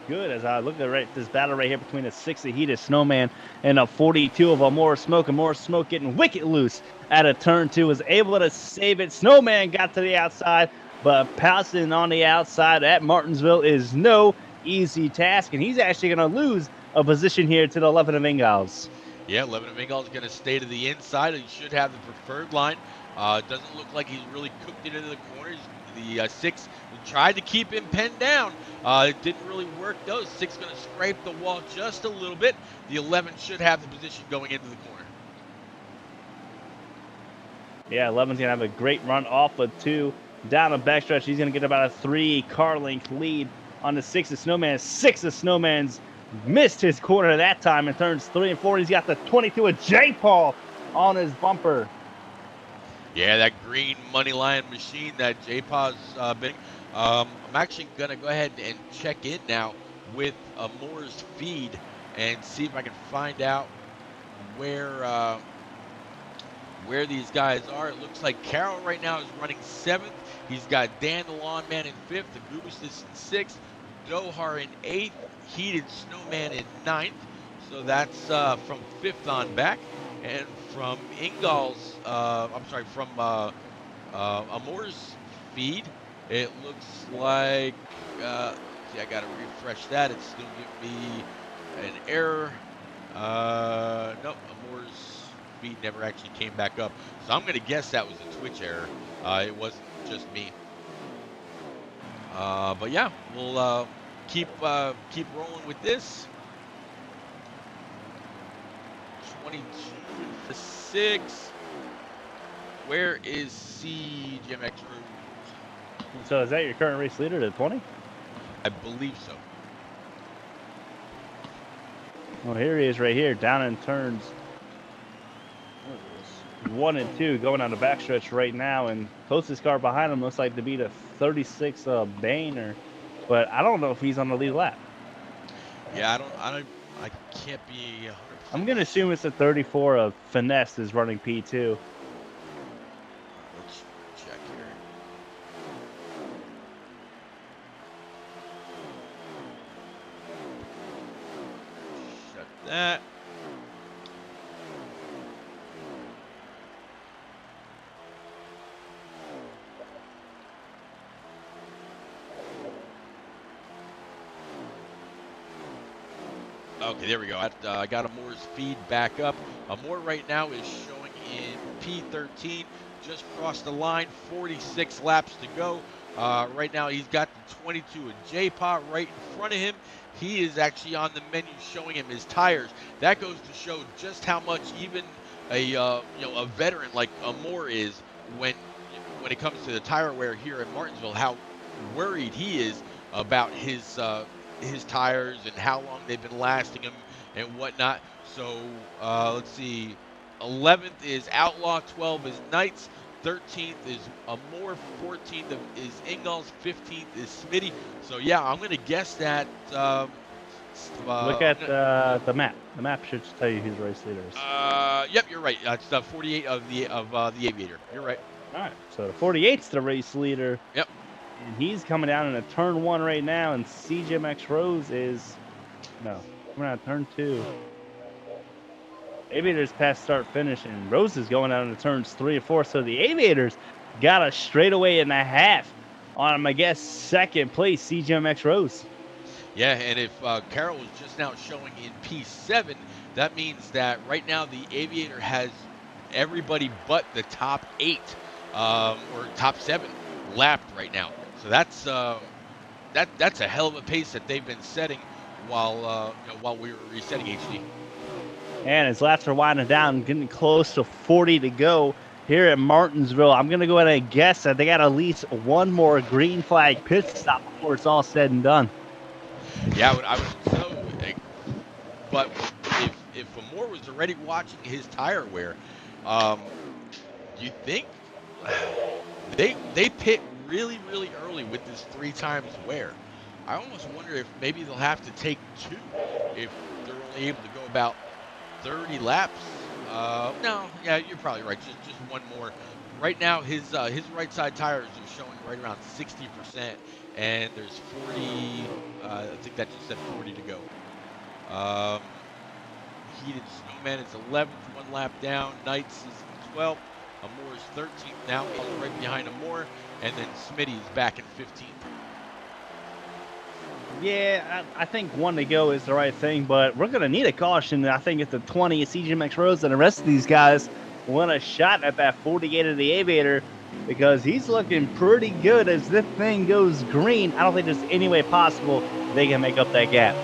Speaker 2: good. As I look at this battle right here between a 6 of Heated Snowman and a 42 of Amore Smoke. Amore Smoke getting wicked loose at a turn 2, was able to save it. Snowman got to the outside, but passing on the outside at Martinsville is no easy task, and he's actually going to lose a position here to the 11 of Ingalls.
Speaker 1: Yeah, 11 of Ingall's going to stay to the inside. He should have the preferred line. It doesn't look like he's really cooked it into the corners. The 6 tried to keep him pinned down. It didn't really work, though. 6 going to scrape the wall just a little bit. The 11 should have the position going into the corner.
Speaker 2: Yeah, 11's going to have a great run off of 2. Down the backstretch, he's going to get about a 3-car length lead on the 6 of Snowman. 6 of Snowman's missed his corner that time and turns 3 and 4. He's got the 22 of J. Paul on his bumper.
Speaker 1: Yeah, that green money line machine that J-Paw's bidding. I'm actually going to go ahead and check in now with Amore's feed and see if I can find out where these guys are. It looks like Carroll right now is running 7th. He's got Dan the Lawn Man in 5th, the Goose is in 6th, Dohar in 8th, Heated Snowman in 9th. So that's from 5th on back. And from Ingall's, from Amore's feed, it looks like, see, I gotta refresh that. It's still giving me an error. Nope, Amore's feed never actually came back up. So I'm gonna guess that was a Twitch error. It wasn't just me. But yeah, we'll keep rolling with this. 22 to 6. Where is CGMX Room?
Speaker 2: So is that your current race leader to 20?
Speaker 1: I believe so.
Speaker 2: Well, here he is right here, down in turns 1 and 2, going on the backstretch right now, and closest car behind him looks like to be the 36 Bainer, but I don't know if he's on the lead lap.
Speaker 1: Yeah, I can't be 100%.
Speaker 2: I'm gonna assume it's the 34 of Finesse is running P2.
Speaker 1: Let's check here. Shut that. Okay, there we go. I got Amore's feed back up. Amore right now is showing in P13. just crossed the line, 46 laps to go. Right now, he's got the 22 of J-Pot right in front of him. He is actually on the menu showing him his tires. That goes to show just how much even a veteran like Moore is when it comes to the tire wear here in Martinsville. How worried he is about his tires and how long they've been lasting him and whatnot. So let's see. 11th is Outlaw, 12 is Knights, 13th is Amore, 14th is Ingalls, 15th is Smitty. So yeah, I'm gonna guess that.
Speaker 2: Look at the map. The map should tell you who the race leader is.
Speaker 1: Yep, you're right. It's the 48 of the Aviator. You're right.
Speaker 2: All right, so the 48's the race leader.
Speaker 1: Yep.
Speaker 2: And he's coming down in a turn 1 right now, and CJMX Rose is coming out of turn 2. Aviators past start finish, and Rose is going out into turns 3 and 4. So the Aviators got a straightaway and a half on, I guess, second place, CJMX Rose.
Speaker 1: Yeah, and if Carroll was just now showing in P7, that means that right now the Aviator has everybody but the top 8 or top 7 lapped right now. So that's a hell of a pace that they've been setting while we were resetting HD.
Speaker 2: And his laps are winding down, getting close to 40 to go here at Martinsville. I'm going to go ahead and guess that they got at least one more green flag pit stop before it's all said and done.
Speaker 1: Yeah, I would so. But if Amore was already watching his tire wear, you think they pit really early with this 3 times wear? I almost wonder if maybe they'll have to take 2 if they're only able to go about 30 laps. No, yeah, you're probably right. Just one more. Right now, his right side tires are showing right around 60%, and there's 40. I think that just said 40 to go. Heated Snowman is 11th, 1 lap down. Knights is 12th. Amore is 13th now. He's right behind Amore, and then Smitty is back in 15th.
Speaker 2: Yeah, I think 1 to go is the right thing, but we're going to need a caution. I think at the 20 of CJMX Rose and the rest of these guys want a shot at that 48 of the Aviator because he's looking pretty good as this thing goes green. I don't think there's any way possible they can make up that gap.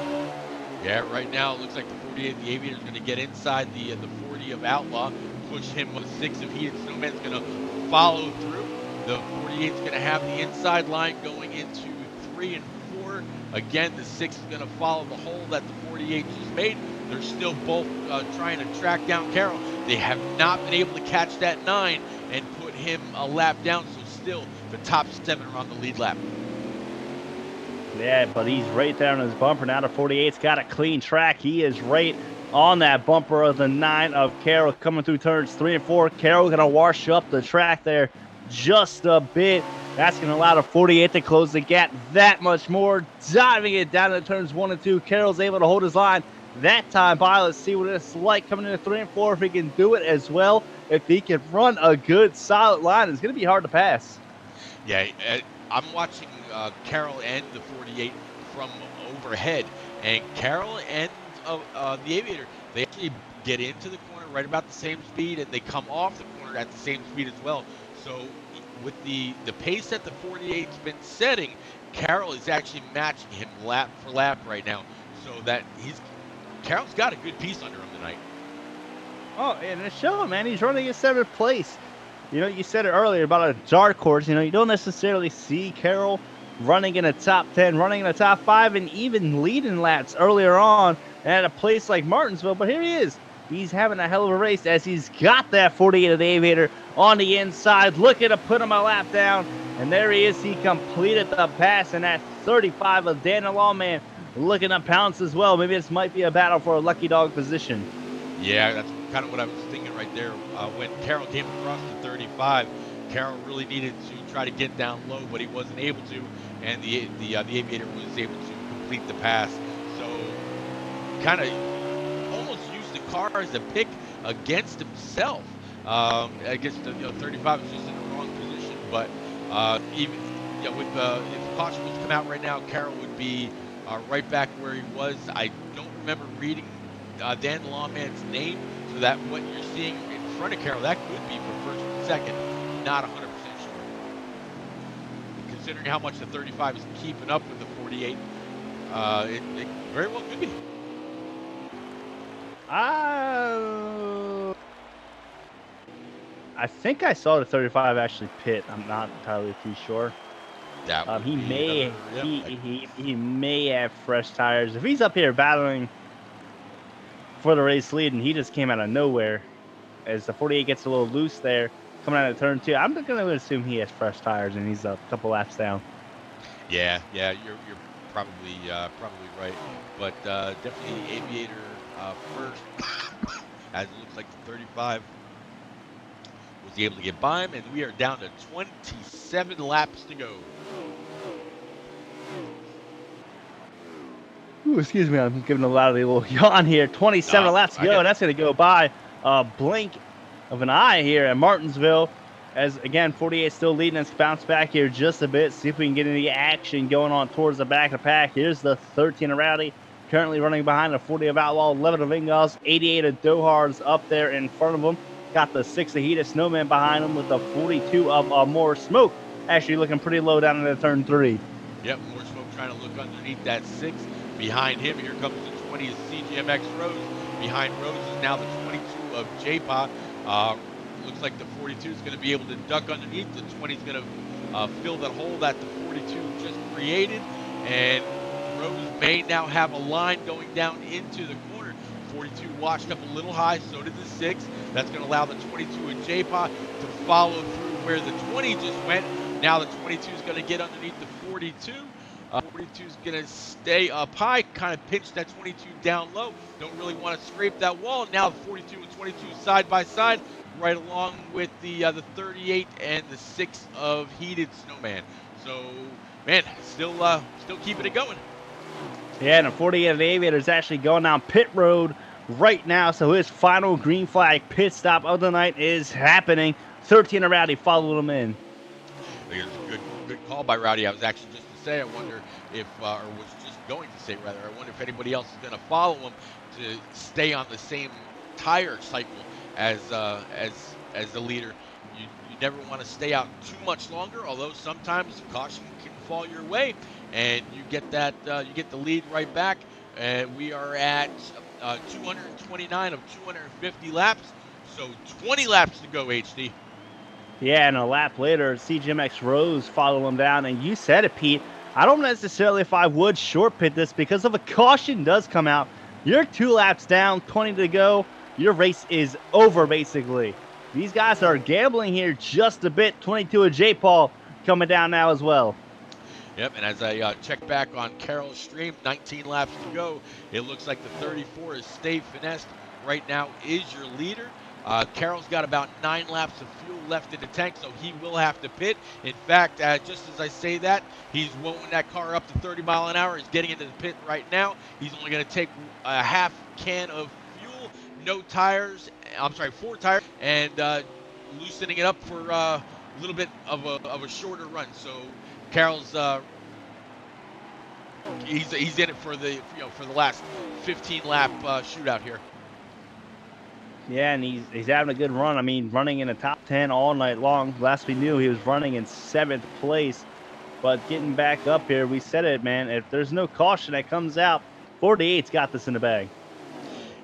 Speaker 1: Yeah, right now it looks like the 48 of the Aviator is going to get inside the 40 of Outlaw, push him with 6 of Heated Snowman is going to follow through. The 48 is going to have the inside line going into 3 and 4. Again, the 6 is going to follow the hole that the 48 just made. They're still both trying to track down Carroll. They have not been able to catch that 9 and put him a lap down, so still the top 7 are on the lead lap.
Speaker 2: Yeah, but he's right there on his bumper. Now the 48's got a clean track. He is right on that bumper of the 9 of Carroll coming through turns 3 and 4. Carroll going to wash up the track there just a bit. That's going to allow the 48 to close the gap that much more. Diving it down to turns 1 and 2. Carroll's able to hold his line that time by. Let's see what it's like coming into 3 and 4. If he can do it as well. If he can run a good solid line, it's going to be hard to pass.
Speaker 1: Yeah, I'm watching Carroll and the 48 from overhead. And Carroll and the Aviator, they actually get into the corner right about the same speed, and they come off the corner at the same speed as well. So with the pace that the 48's been setting, Carroll is actually matching him lap for lap right now. So that Carroll's got a good piece under him tonight.
Speaker 2: Oh, and it's showing, man. He's running in 7th place. You know, you said it earlier about a dark horse. You know, you don't necessarily see Carroll running in a top 10, running in a top 5, and even leading laps earlier on at a place like Martinsville. But here he is. He's having a hell of a race as he's got that 48 of the Aviator on the inside, looking to put him a lap down. And there he is. He completed the pass, and that 35 of Daniel Lawman looking to pounce as well. Maybe this might be a battle for a lucky dog position.
Speaker 1: Yeah, that's kind of what I was thinking right there. When Carroll came across the 35, Carroll really needed to try to get down low, but he wasn't able to, and the Aviator was able to complete the pass. So kind of almost used the car as a pick against himself. I guess the 35 is just in the wrong position, but even with if caution was to come out right now, Carroll would be right back where he was. I don't remember reading Dan Lawman's name, so that what you're seeing in front of Carroll, that could be for first and second.
Speaker 5: not 100% sure. Considering how much the 35 is keeping up with the 48, it very well could be.
Speaker 2: I think I saw the 35 actually pit. I'm not entirely too sure.
Speaker 5: That would
Speaker 2: He
Speaker 5: be
Speaker 2: may
Speaker 5: another, yeah,
Speaker 2: he may have fresh tires. If he's up here battling for the race lead and he just came out of nowhere as the 48 gets a little loose there coming out of turn 2, I'm going to assume he has fresh tires and he's a couple laps down.
Speaker 5: yeah, you're probably right, but definitely Aviator first, as it looks like the 35 was able to get by him, and we are down to 27 laps to go.
Speaker 2: Ooh, excuse me, I'm giving a little yawn here. 27
Speaker 5: No,
Speaker 2: laps to
Speaker 5: I
Speaker 2: go.
Speaker 5: get it.
Speaker 2: That's going to go by a blink of an eye here at Martinsville. As again, 48 still leading. Let's bounce back here just a bit. See if we can get any action going on towards the back of the pack. Here's the 13 of Rowdy, currently running behind the 40 of Outlaw, 11 of Ingles, 88 of Dohar's up there in front of him. Got the 6 of Heat of Snowman behind him with the 42 of More Smoke. Actually looking pretty low down into turn 3.
Speaker 5: Yep, More Smoke trying to look underneath that 6. Behind him, here comes the 20 of CGMX Rose. Behind Rose is now the 22 of J-Pod. Looks like the 42 is going to be able to duck underneath. The 20 is going to fill that hole that the 42 just created. And Rose may now have a line going down into the corner. 42 washed up a little high, so did the 6. That's going to allow the 22 of J-Pod to follow through where the 20 just went. Now the 22 is going to get underneath the 42. 42 is going to stay up high, kind of pinch that 22 down low. Don't really want to scrape that wall. Now the 42 and 22 side by side, right along with the 38 and the 6 of Heated Snowman. So, man, still keeping it going.
Speaker 2: Yeah, and the 48 of the Aviator is actually going down pit road right now. So his final green flag pit stop of the night is happening. 13 of Rowdy followed him in.
Speaker 5: I think it was a good call by Rowdy. I was actually just to say, I wonder if, or was just going to say rather, I wonder if anybody else is going to follow him to stay on the same tire cycle as the leader. You never want to stay out too much longer, although sometimes caution can fall your way, and you get that you get the lead right back. And we are at 229 of 250 laps, so 20 laps to go, HD.
Speaker 2: Yeah, and a lap later, CGMX Rose followed him down. And you said it, Pete. I don't necessarily if I would short pit this because if a caution does come out, you're 2 laps down, 20 to go. Your race is over, basically. These guys are gambling here just a bit. 22 of J. Paul coming down now as well.
Speaker 5: Yep, and as I check back on Carroll's stream, 19 laps to go. It looks like the 34 is Stay Finessed right now is your leader. Carroll's got about 9 laps of fuel left in the tank, so he will have to pit. In fact, just as I say that, he's loading that car up to 30 mile an hour. He's getting into the pit right now. He's only going to take a half can of fuel, no tires. I'm sorry, 4 tires, and loosening it up for a little bit of a shorter run. So Carroll's he's in it for the for the last 15 lap shootout here.
Speaker 2: Yeah, and he's having a good run. I mean, running in the top 10 all night long. Last we knew, he was running in 7th place. But getting back up here, we said it, man. If there's no caution that comes out, 48's got this in the bag.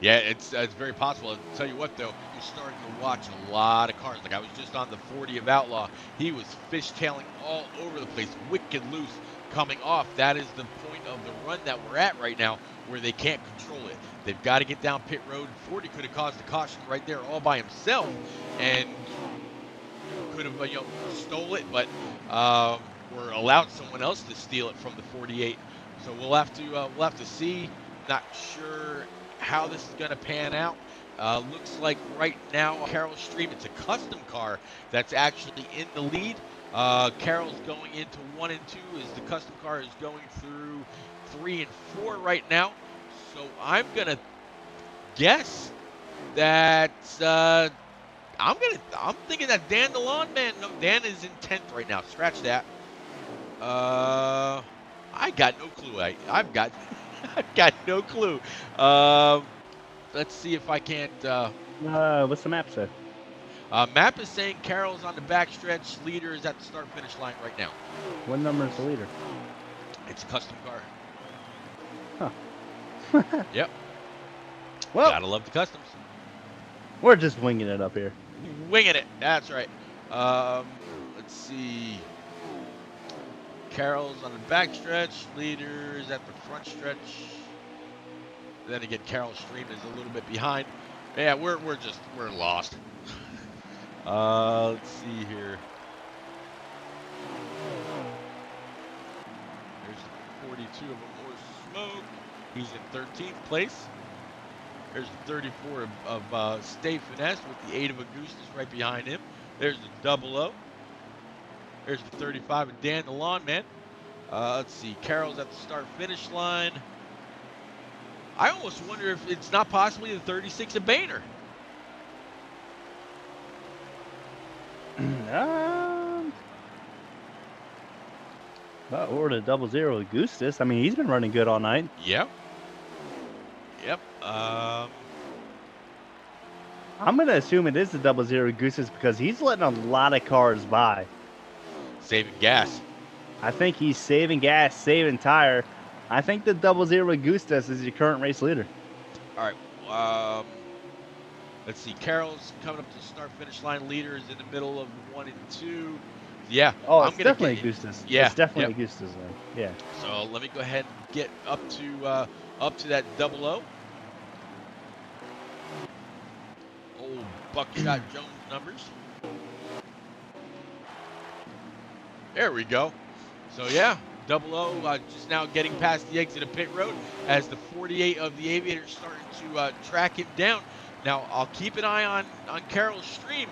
Speaker 5: Yeah, it's very possible. I'll tell you what, though, you're starting to watch a lot of cars. Like I was just on the 40 of Outlaw. He was fishtailing all over the place, wicked loose, coming off. That is the point of the run that we're at right now, where they can't control it. They've got to get down pit road. 40 could have caused the caution right there all by himself, and could have stole it, but or allowed someone else to steal it from the 48. So we'll have to see. Not sure how this is going to pan out. Looks like right now Carroll's stream, it's a custom car that's actually in the lead. Carroll's going into 1 and 2 as the custom car is going through 3 and 4 right now. So I'm gonna guess that I'm thinking that Dan the Lawn Man. No, Dan is in 10th right now. Scratch that. I got no clue. I've got no clue. Let's see if I can't.
Speaker 2: What's the map say?
Speaker 5: Map is saying Carroll's on the backstretch. Leader is at the start-finish line right now.
Speaker 2: What number is the leader?
Speaker 5: It's a custom car. Yep.
Speaker 2: Well,
Speaker 5: Gotta love the customs.
Speaker 2: we're just winging it up here.
Speaker 5: Winging it. That's right. Let's see. Carroll's on the backstretch. Leader's at the front stretch. Then again, Carroll's stream is a little bit behind. Yeah, we're lost. Let's see here. There's 42 of more smoke. He's in 13th place. There's the 34 of Stay Finesse with the 8 of Augustus right behind him. There's the 00. There's the 35 of Dan the Lawn Man. Let's see. Carroll's at the start-finish line. I almost wonder if it's not possibly the 36 of Boehner.
Speaker 2: Or the 00 Augustus. I mean, he's been running good all night.
Speaker 5: Yep. Yep.
Speaker 2: I'm going to assume it is the 00 Augustus because he's letting a lot of cars by.
Speaker 5: Saving gas.
Speaker 2: I think he's saving gas, saving tire. I think the 00 Augustus is your current race leader.
Speaker 5: All right. Let's see. Carroll's coming up to the start-finish line. Leader is in the middle of 1 and 2. Yeah.
Speaker 2: Oh,
Speaker 5: I'm
Speaker 2: it's
Speaker 5: gonna
Speaker 2: definitely
Speaker 5: get-
Speaker 2: Augustus.
Speaker 5: Yeah,
Speaker 2: It's definitely
Speaker 5: yep.
Speaker 2: Augustus then. Yeah.
Speaker 5: So let me go ahead and get up to that 00. Old Buckshot Jones numbers. There we go. So yeah, 00 just now getting past the exit of pit road as the 48 of the Aviator starting to track him down. Now I'll keep an eye on Carroll's stream.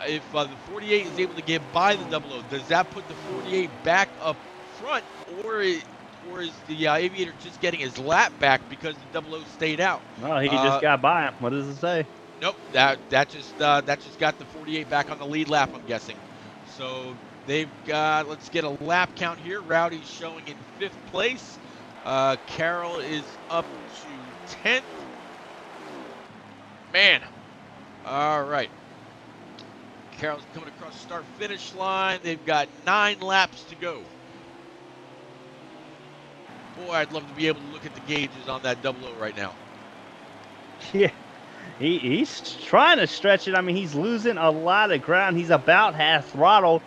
Speaker 5: If the 48 is able to get by the 00, does that put the 48 back up front, or is the Aviator just getting his lap back because the 00 stayed out?
Speaker 2: Well, he just got by him. What does it say?
Speaker 5: Nope, that just got the 48 back on the lead lap, I'm guessing. So they've got, let's get a lap count here. Rowdy's showing in 5th place. Carroll is up to 10th. Man, all right. Carroll's coming across the start-finish line. They've got 9 laps to go. Boy, I'd love to be able to look at the gauges on that 00 right now.
Speaker 2: Yeah. He's trying to stretch it. I mean, he's losing a lot of ground. He's about half throttle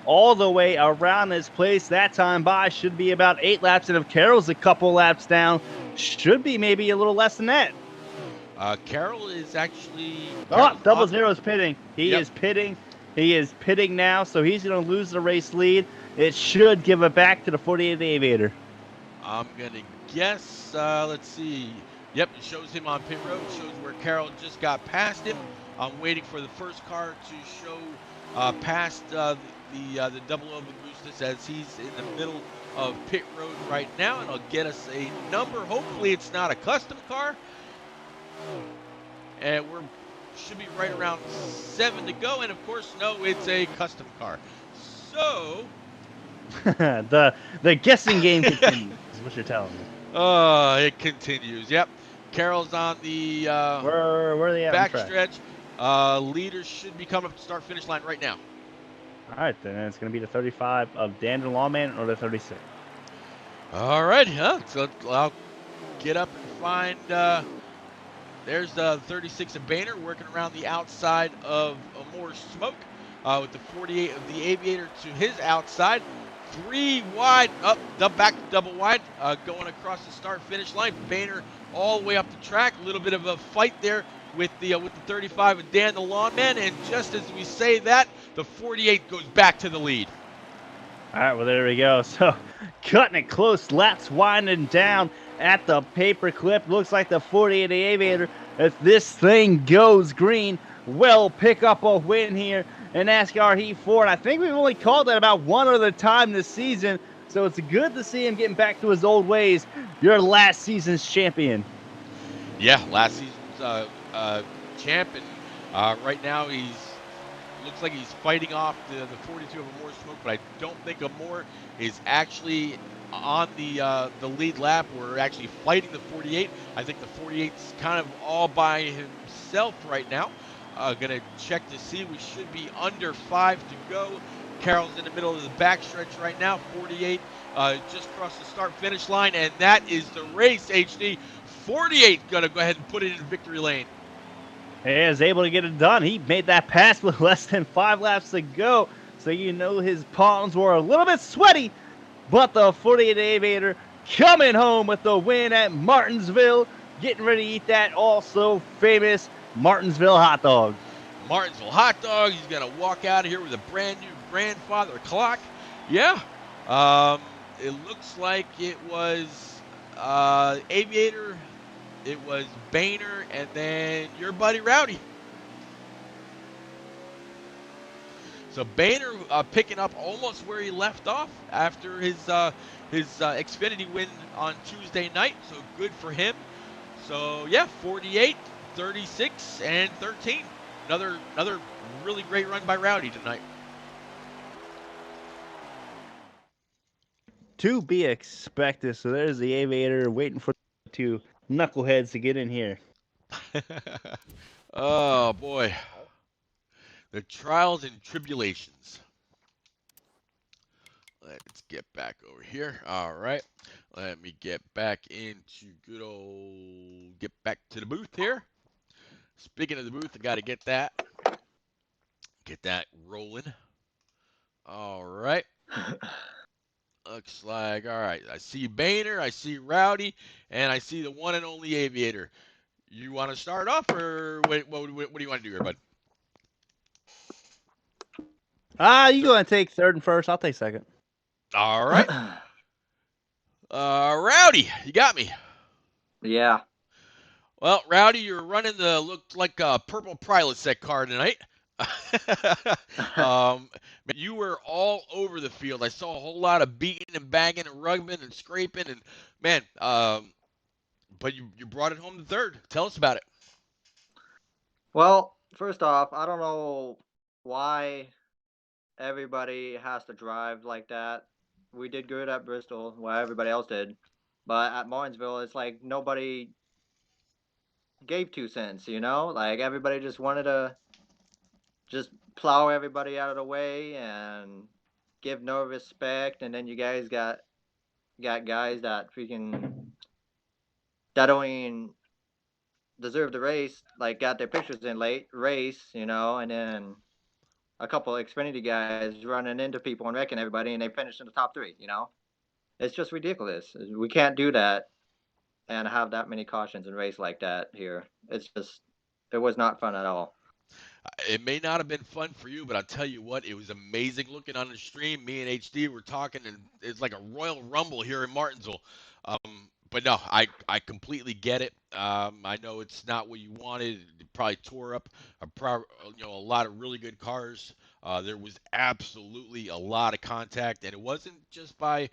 Speaker 2: all the way around this place. That time by should be about 8 laps. And if Carroll's a couple laps down, should be maybe a little less than that.
Speaker 5: Carroll is actually...
Speaker 2: Oh, 00 is pitting. He
Speaker 5: Yep.
Speaker 2: is pitting. He is pitting now, so he's going to lose the race lead. It should give it back to the 48 Aviator.
Speaker 5: I'm going to guess, let's see. Yep, it shows him on pit road. Shows where Carroll just got past him. I'm waiting for the first car to show past the 00 of Augustus as he's in the middle of pit road right now, and I'll get us a number. Hopefully it's not a custom car. And should be right around 7 to go, and of course, no, it's a custom car. So
Speaker 2: the guessing game continues, is what you're telling me.
Speaker 5: it continues. Yep, Carroll's on the
Speaker 2: Where are they at on track?
Speaker 5: backstretch. Leaders should be coming up to start-finish line right now.
Speaker 2: All right, then it's going to be the 35 of Dan the Lawman or the 36.
Speaker 5: All right, so I'll get up and find. There's the 36 of Boehner working around the outside of more smoke with the 48 of the Aviator to his outside. 3 wide, up, back to double wide, going across the start-finish line. Boehner all the way up the track. A little bit of a fight there with the 35 of Dan the Lawman, and just as we say that, the 48 goes back to the lead.
Speaker 2: All right, well, there we go. So, cutting it close, laps winding down at the paperclip. Looks like the 48 Aviator, if this thing goes green, will pick up a win here in NASCAR Heat 4. And I think we've only called that about one other time this season. So it's good to see him getting back to his old ways. Your last season's champion.
Speaker 5: Yeah, last season's champ, and right now looks like he's fighting off the 42 of Amore's smoke, but I don't think Amore is actually on the lead lap. We're actually fighting the 48. I think the 48's kind of all by himself right now. Gonna check to see. We should be under 5 to go. Carroll's in the middle of the backstretch right now. 48 just crossed the start-finish line, and that is the race. HD 48 gonna go ahead and put it in victory lane.
Speaker 2: He is able to get it done. He made that pass with less than 5 laps to go, so you know his palms were a little bit sweaty. But the 48 Aviator coming home with the win at Martinsville, getting ready to eat that also famous Martinsville hot dog.
Speaker 5: Martinsville hot dog. He's gonna walk out of here with a brand new grandfather clock. Yeah. It looks like it was Aviator, it was Boehner, and then your buddy Rowdy. So Boehner picking up almost where he left off after his Xfinity win on Tuesday night. So good for him. So yeah, 48, 36, and 13. Another really great run by Rowdy tonight.
Speaker 2: To be expected. So there's the Aviator waiting for the 2 knuckleheads to get in here.
Speaker 5: Oh boy. The trials and tribulations. Let's get back over here. All right. Let me get back into get back to the booth here. Speaking of the booth, I got to get that rolling. All right. Looks like, all right. I see Boehner, I see Rowdy, and I see the one and only Aviator. You want to start off, or what do you want to do here, bud?
Speaker 2: You go and take third and first. I'll take second.
Speaker 5: All right. Rowdy, you got me.
Speaker 6: Yeah.
Speaker 5: Well, Rowdy, you're running looked like a purple Prilosec car tonight. You were all over the field. I saw a whole lot of beating and banging and rubbing and scraping, and man, but you brought it home to third. Tell us about it.
Speaker 6: Well, first off, I don't know why everybody has to drive like that. We did good at Bristol, while everybody else did. But at Martinsville, it's like nobody gave 2 cents, you know? Like everybody just wanted to just plow everybody out of the way and give no respect. And then you guys got guys that freaking that don't even deserve the race, like got their pictures in late race, you know, and then a couple of Xfinity guys running into people and wrecking everybody, and they finished in the top 3. You know, it's just ridiculous. We can't do that and have that many cautions in race like that here. It's just, it was not fun at all.
Speaker 5: It may not have been fun for you, but I'll tell you what, it was amazing looking on the stream. Me and HD were talking, and it's like a Royal Rumble here in Martinsville. But no, I completely get it. I know it's not what you wanted. It probably tore up a lot of really good cars. There was absolutely a lot of contact, and it wasn't just by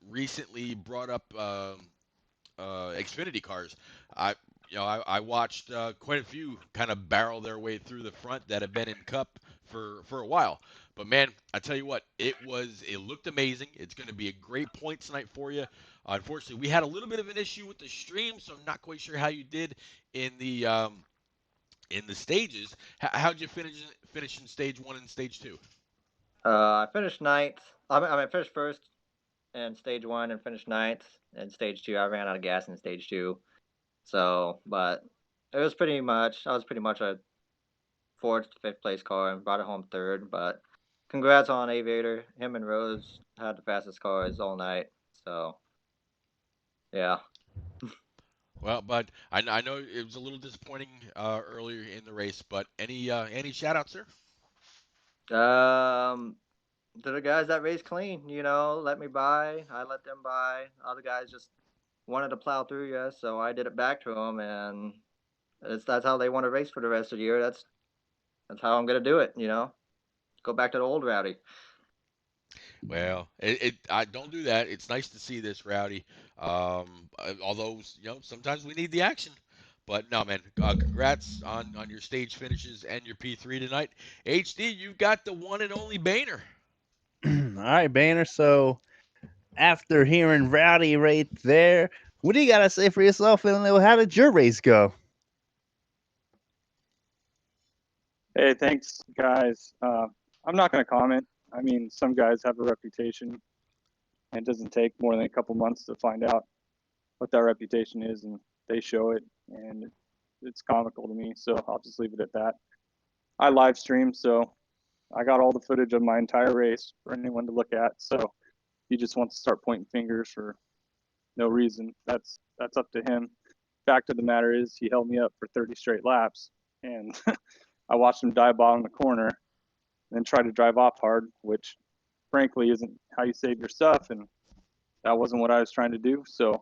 Speaker 5: recently brought up Xfinity cars. I watched quite a few kind of barrel their way through the front that have been in Cup for a while. But man, I tell you what, it looked amazing. It's going to be a great points night for you. Unfortunately, we had a little bit of an issue with the stream, so I'm not quite sure how you did in the stages. How'd you finish in stage 1 and stage 2?
Speaker 6: I finished ninth. I finished first in stage 1 and finished ninth in stage 2. I ran out of gas in stage 2. So, but it was pretty much, I was pretty much a 4th, 5th place car and brought it home third. But congrats on Aviator. Him and Rose had the fastest cars all night. So, yeah.
Speaker 5: Well, but I know it was a little disappointing earlier in the race, but any shout outs, sir?
Speaker 6: To the guys that race clean, you know, let me by. I let them by. Other guys just wanted to plow through you, so I did it back to them, and that's how they want to race for the rest of the year. That's how I'm gonna do it. You know, go back to the old Rowdy.
Speaker 5: Well, I don't do that. It's nice to see this, Rowdy. Although sometimes we need the action. But no, man. Congrats on your stage finishes and your P3 tonight. HD, you've got the one and only Boehner.
Speaker 2: All right, Boehner. So after hearing Rowdy right there, what do you got to say for yourself? And how did your race go?
Speaker 7: Hey, thanks, guys. I'm not going to comment. I mean, some guys have a reputation, and it doesn't take more than a couple months to find out what that reputation is, and they show it, and it's comical to me. So I'll just leave it at that. I live stream, so I got all the footage of my entire race for anyone to look at. So he just wants to start pointing fingers for no reason. That's up to him. Fact of the matter is, he held me up for 30 straight laps, and I watched him dive bottom the corner, and then try to drive off hard, which frankly isn't how you save your stuff, and that wasn't what I was trying to do. So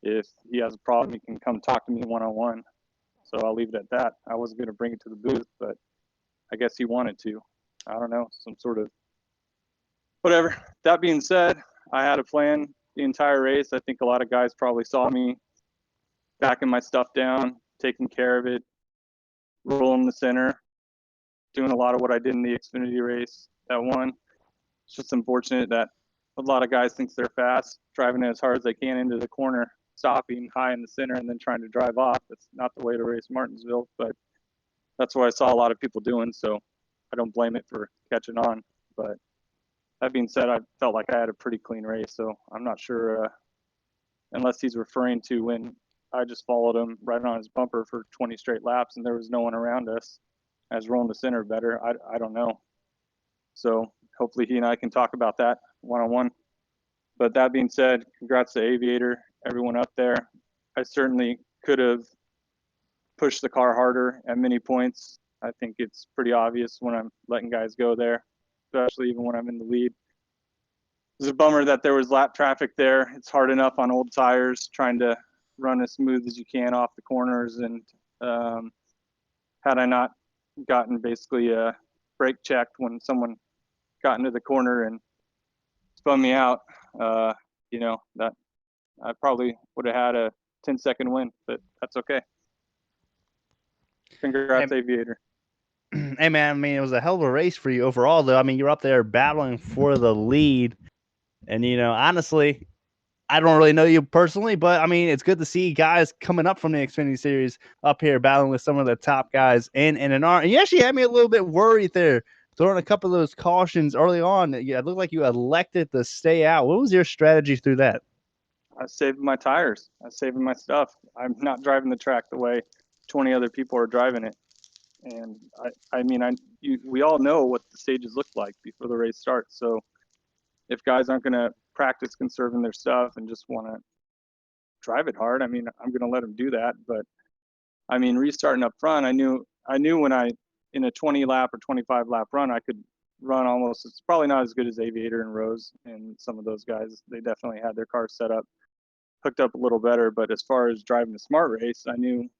Speaker 7: if he has a problem, he can come talk to me one-on-one. So I'll leave it at that. I wasn't going to bring it to the booth, but I guess he wanted to. I don't know, some sort of whatever. That being said, I had a plan the entire race. I think a lot of guys probably saw me backing my stuff down, taking care of it, rolling the center, doing a lot of what I did in the Xfinity race that won. It's just unfortunate that a lot of guys think they're fast, driving as hard as they can into the corner, stopping high in the center, and then trying to drive off. That's not the way to race Martinsville, but that's what I saw a lot of people doing. So I don't blame it for catching on. But that being said, I felt like I had a pretty clean race. So I'm not sure, unless he's referring to when I just followed him right on his bumper for 20 straight laps and there was no one around us. I was rolling the center better. I don't know. So hopefully he and I can talk about that one-on-one. But that being said, congrats to Aviator, everyone up there. I certainly could have pushed the car harder at many points. I think it's pretty obvious when I'm letting guys go there, especially even when I'm in the lead. It's a bummer that there was lap traffic there. It's hard enough on old tires trying to run as smooth as you can off the corners. And had I not gotten basically brake checked when someone got into the corner and spun me out, that I probably would have had a 10-second win, but that's okay. Congrats, Aviator.
Speaker 2: Hey, man, I mean, it was a hell of a race for you overall, though. I mean, you're up there battling for the lead. And, honestly, I don't really know you personally, but, I mean, it's good to see guys coming up from the Xfinity Series up here battling with some of the top guys in NNR. And you actually had me a little bit worried there, throwing a couple of those cautions early on. It looked like you elected to stay out. What was your strategy through that?
Speaker 7: I saved my tires. I was saving my stuff. I'm not driving the track the way 20 other people are driving it. And we all know what the stages look like before the race starts. So if guys aren't going to practice conserving their stuff and just want to drive it hard, I mean, I'm going to let them do that. But I mean, restarting up front, I knew when in a 20 lap or 25 lap run, I could run almost. It's probably not as good as Aviator and Rose and some of those guys. They definitely had their cars set up, hooked up a little better. But as far as driving a smart race, I knew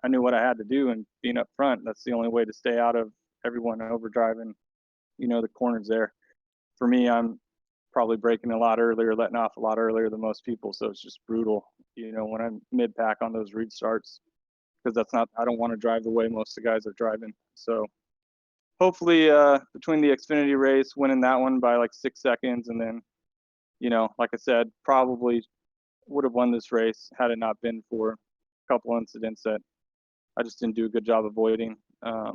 Speaker 7: what I had to do, and being up front, that's the only way to stay out of everyone overdriving, the corners there. For me, I'm probably braking a lot earlier, letting off a lot earlier than most people. So it's just brutal, when I'm mid pack on those restarts, because I don't want to drive the way most of the guys are driving. So hopefully between the Xfinity race, winning that one by like 6 seconds, and then, like I said, probably would have won this race had it not been for a couple incidents that I just didn't do a good job avoiding. I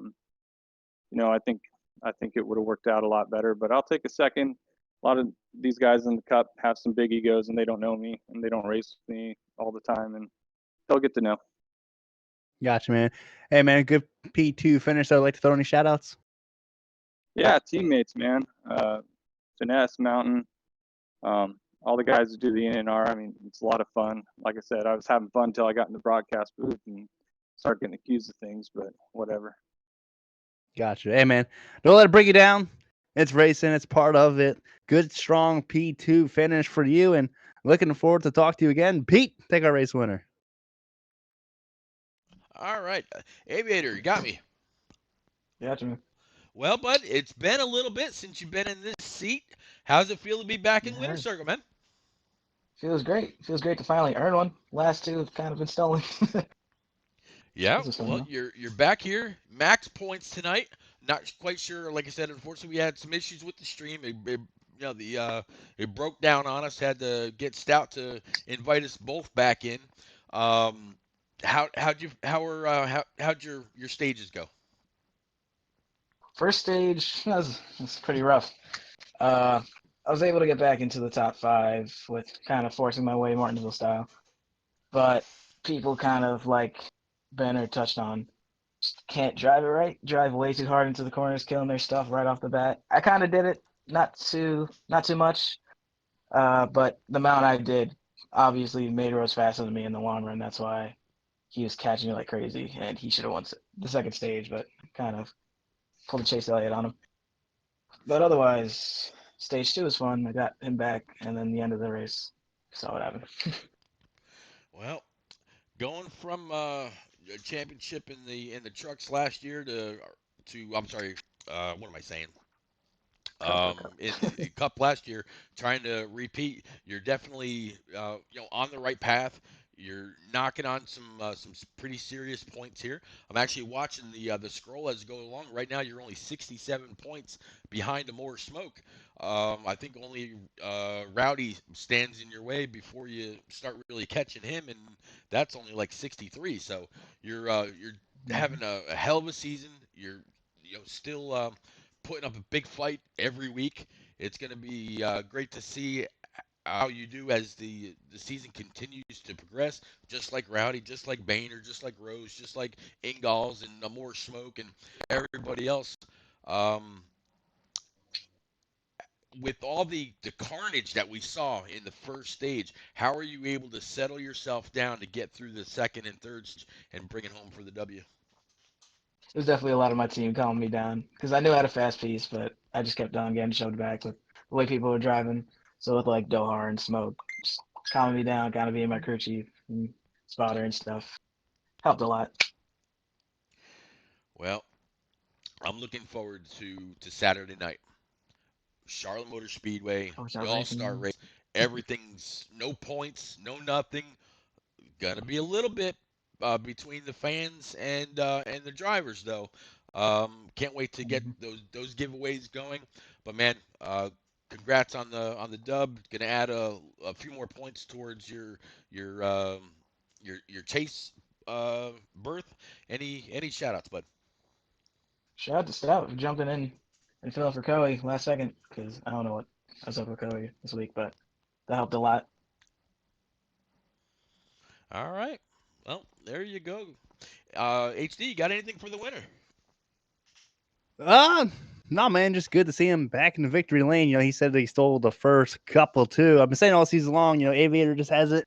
Speaker 7: think it would have worked out a lot better, but I'll take a second. A lot of these guys in the Cup have some big egos, and they don't know me, and they don't race with me all the time, and they'll get to know.
Speaker 2: Gotcha, man. Hey, man, good P2 finish. I'd like to throw any shout outs.
Speaker 7: Yeah, teammates, man. Finesse, Mountain, all the guys who do the NNR. I mean, it's a lot of fun. Like I said, I was having fun until I got in the broadcast booth and started getting accused of things, but whatever.
Speaker 2: Gotcha. Hey, man, don't let it bring you down. It's racing. It's part of it. Good, strong P2 finish for you, and looking forward to talk to you again. Pete, take our race winner.
Speaker 1: All right. Aviator, you got me.
Speaker 8: Yeah, Jimmy.
Speaker 1: Well, bud, it's been a little bit since you've been in this seat. How's it feel to be back in Winter
Speaker 8: Right.
Speaker 1: Circle, man?
Speaker 8: Feels great. Feels great to finally earn one. Last two have kind of been stolen.
Speaker 1: Yeah,
Speaker 8: This is fun,
Speaker 1: well,
Speaker 8: though.
Speaker 1: you're back here. Max points tonight. Not quite sure. Like I said, unfortunately, we had some issues with the stream. It broke down on us. Had to get Stout to invite us both back in. How'd your stages go?
Speaker 8: First stage was pretty rough. Uh, I was able to get back into the top 5 with kind of forcing my way Martinsville style, but people kind of like Benner touched on just can't drive it right. Drive way too hard into the corners, killing their stuff right off the bat. I kind of did it, not too much, but the amount I did obviously made Rose faster than me in the long run. That's why he was catching me like crazy, and he should have won the second stage, but kind of pulled a Chase Elliott on him. But otherwise, stage 2 was fun. I got him back, and then the end of the race, saw what happened.
Speaker 5: Well, going from a championship in the trucks last year to I'm sorry, what am I saying?
Speaker 8: Cup.
Speaker 5: In Cup last year, trying to repeat. You're definitely on the right path. You're knocking on some pretty serious points here. I'm actually watching the scroll as it goes along. Right now, you're only 67 points behind More Smoke. I think only Rowdy stands in your way before you start really catching him, and that's only like 63. So you're having a hell of a season. You're still putting up a big fight every week. It's going to be great to see how you do as the season continues to progress. Just like Rowdy, just like Boehner, just like Rose, just like Ingalls and More Smoke and everybody else. Um, with all the carnage that we saw in the first stage, how are you able to settle yourself down to get through the second and third stage and bring it home for the W?
Speaker 8: It was definitely a lot of my team calming me down because I knew I had a fast piece, but I just kept on getting shoved back with the way people were driving. So with like Dohar and Smoke, just calming me down, kind of being my crew chief and spotter and stuff, helped a lot.
Speaker 5: Well, I'm looking forward to Saturday night. Charlotte Motor Speedway,
Speaker 8: I wish I
Speaker 5: the
Speaker 8: was
Speaker 5: All
Speaker 8: racing
Speaker 5: Star
Speaker 8: now.
Speaker 5: race. Everything's no points, no nothing. Gonna be a little bit between the fans and the drivers though. Can't wait to get
Speaker 8: Mhm.
Speaker 5: those giveaways going. But man, congrats on the dub. Gonna add a few more points towards your your chase berth. Any shout outs, bud?
Speaker 8: Shout out to Stout for jumping in and filling for Coey last second because I don't know what I was up with Coey this week, but that helped a lot.
Speaker 5: All right. Well, there you go. HD, you got anything for the winner?
Speaker 2: Uh, no, man, just good to see him back in the victory lane. He said that he stole the first couple too. I've been saying all season long, Aviator just hasn't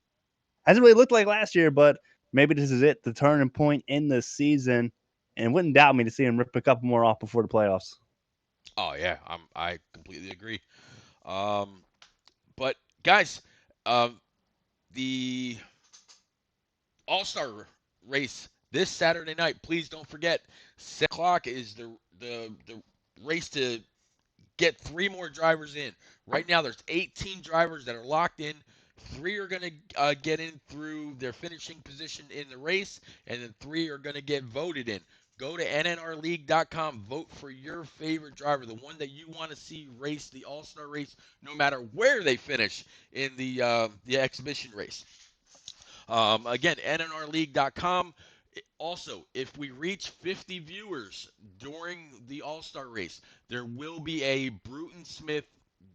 Speaker 2: really looked like last year, but maybe this is it, the turning point in the season. And it wouldn't doubt me to see him rip a couple more off before the playoffs.
Speaker 5: Oh yeah, I completely agree. Um, but guys, um, the All Star race this Saturday night. Please don't forget, 7 o'clock is the race to get 3 more drivers in. Right now, there's 18 drivers that are locked in. 3 are going to get in through their finishing position in the race, and then 3 are going to get voted in. Go to nnrleague.com, vote for your favorite driver, the one that you want to see race the All-Star race, no matter where they finish in the exhibition race. Again, nnrleague.com. Also, if we reach 50 viewers during the All Star race, there will be a Bruton Smith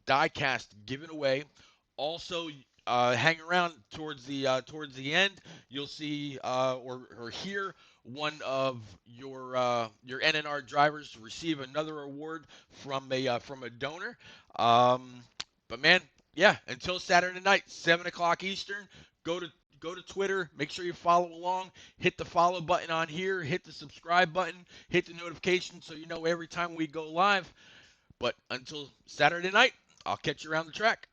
Speaker 5: diecast given away. Also, hang around towards the end. You'll see or hear one of your NNR drivers receive another award from a donor. Um, but man, yeah. Until Saturday night, 7 o'clock Eastern. Go to go to Twitter. Make sure you follow along. Hit the follow button on here. Hit the subscribe button. Hit the notification so you know every time we go live. But until Saturday night, I'll catch you around the track.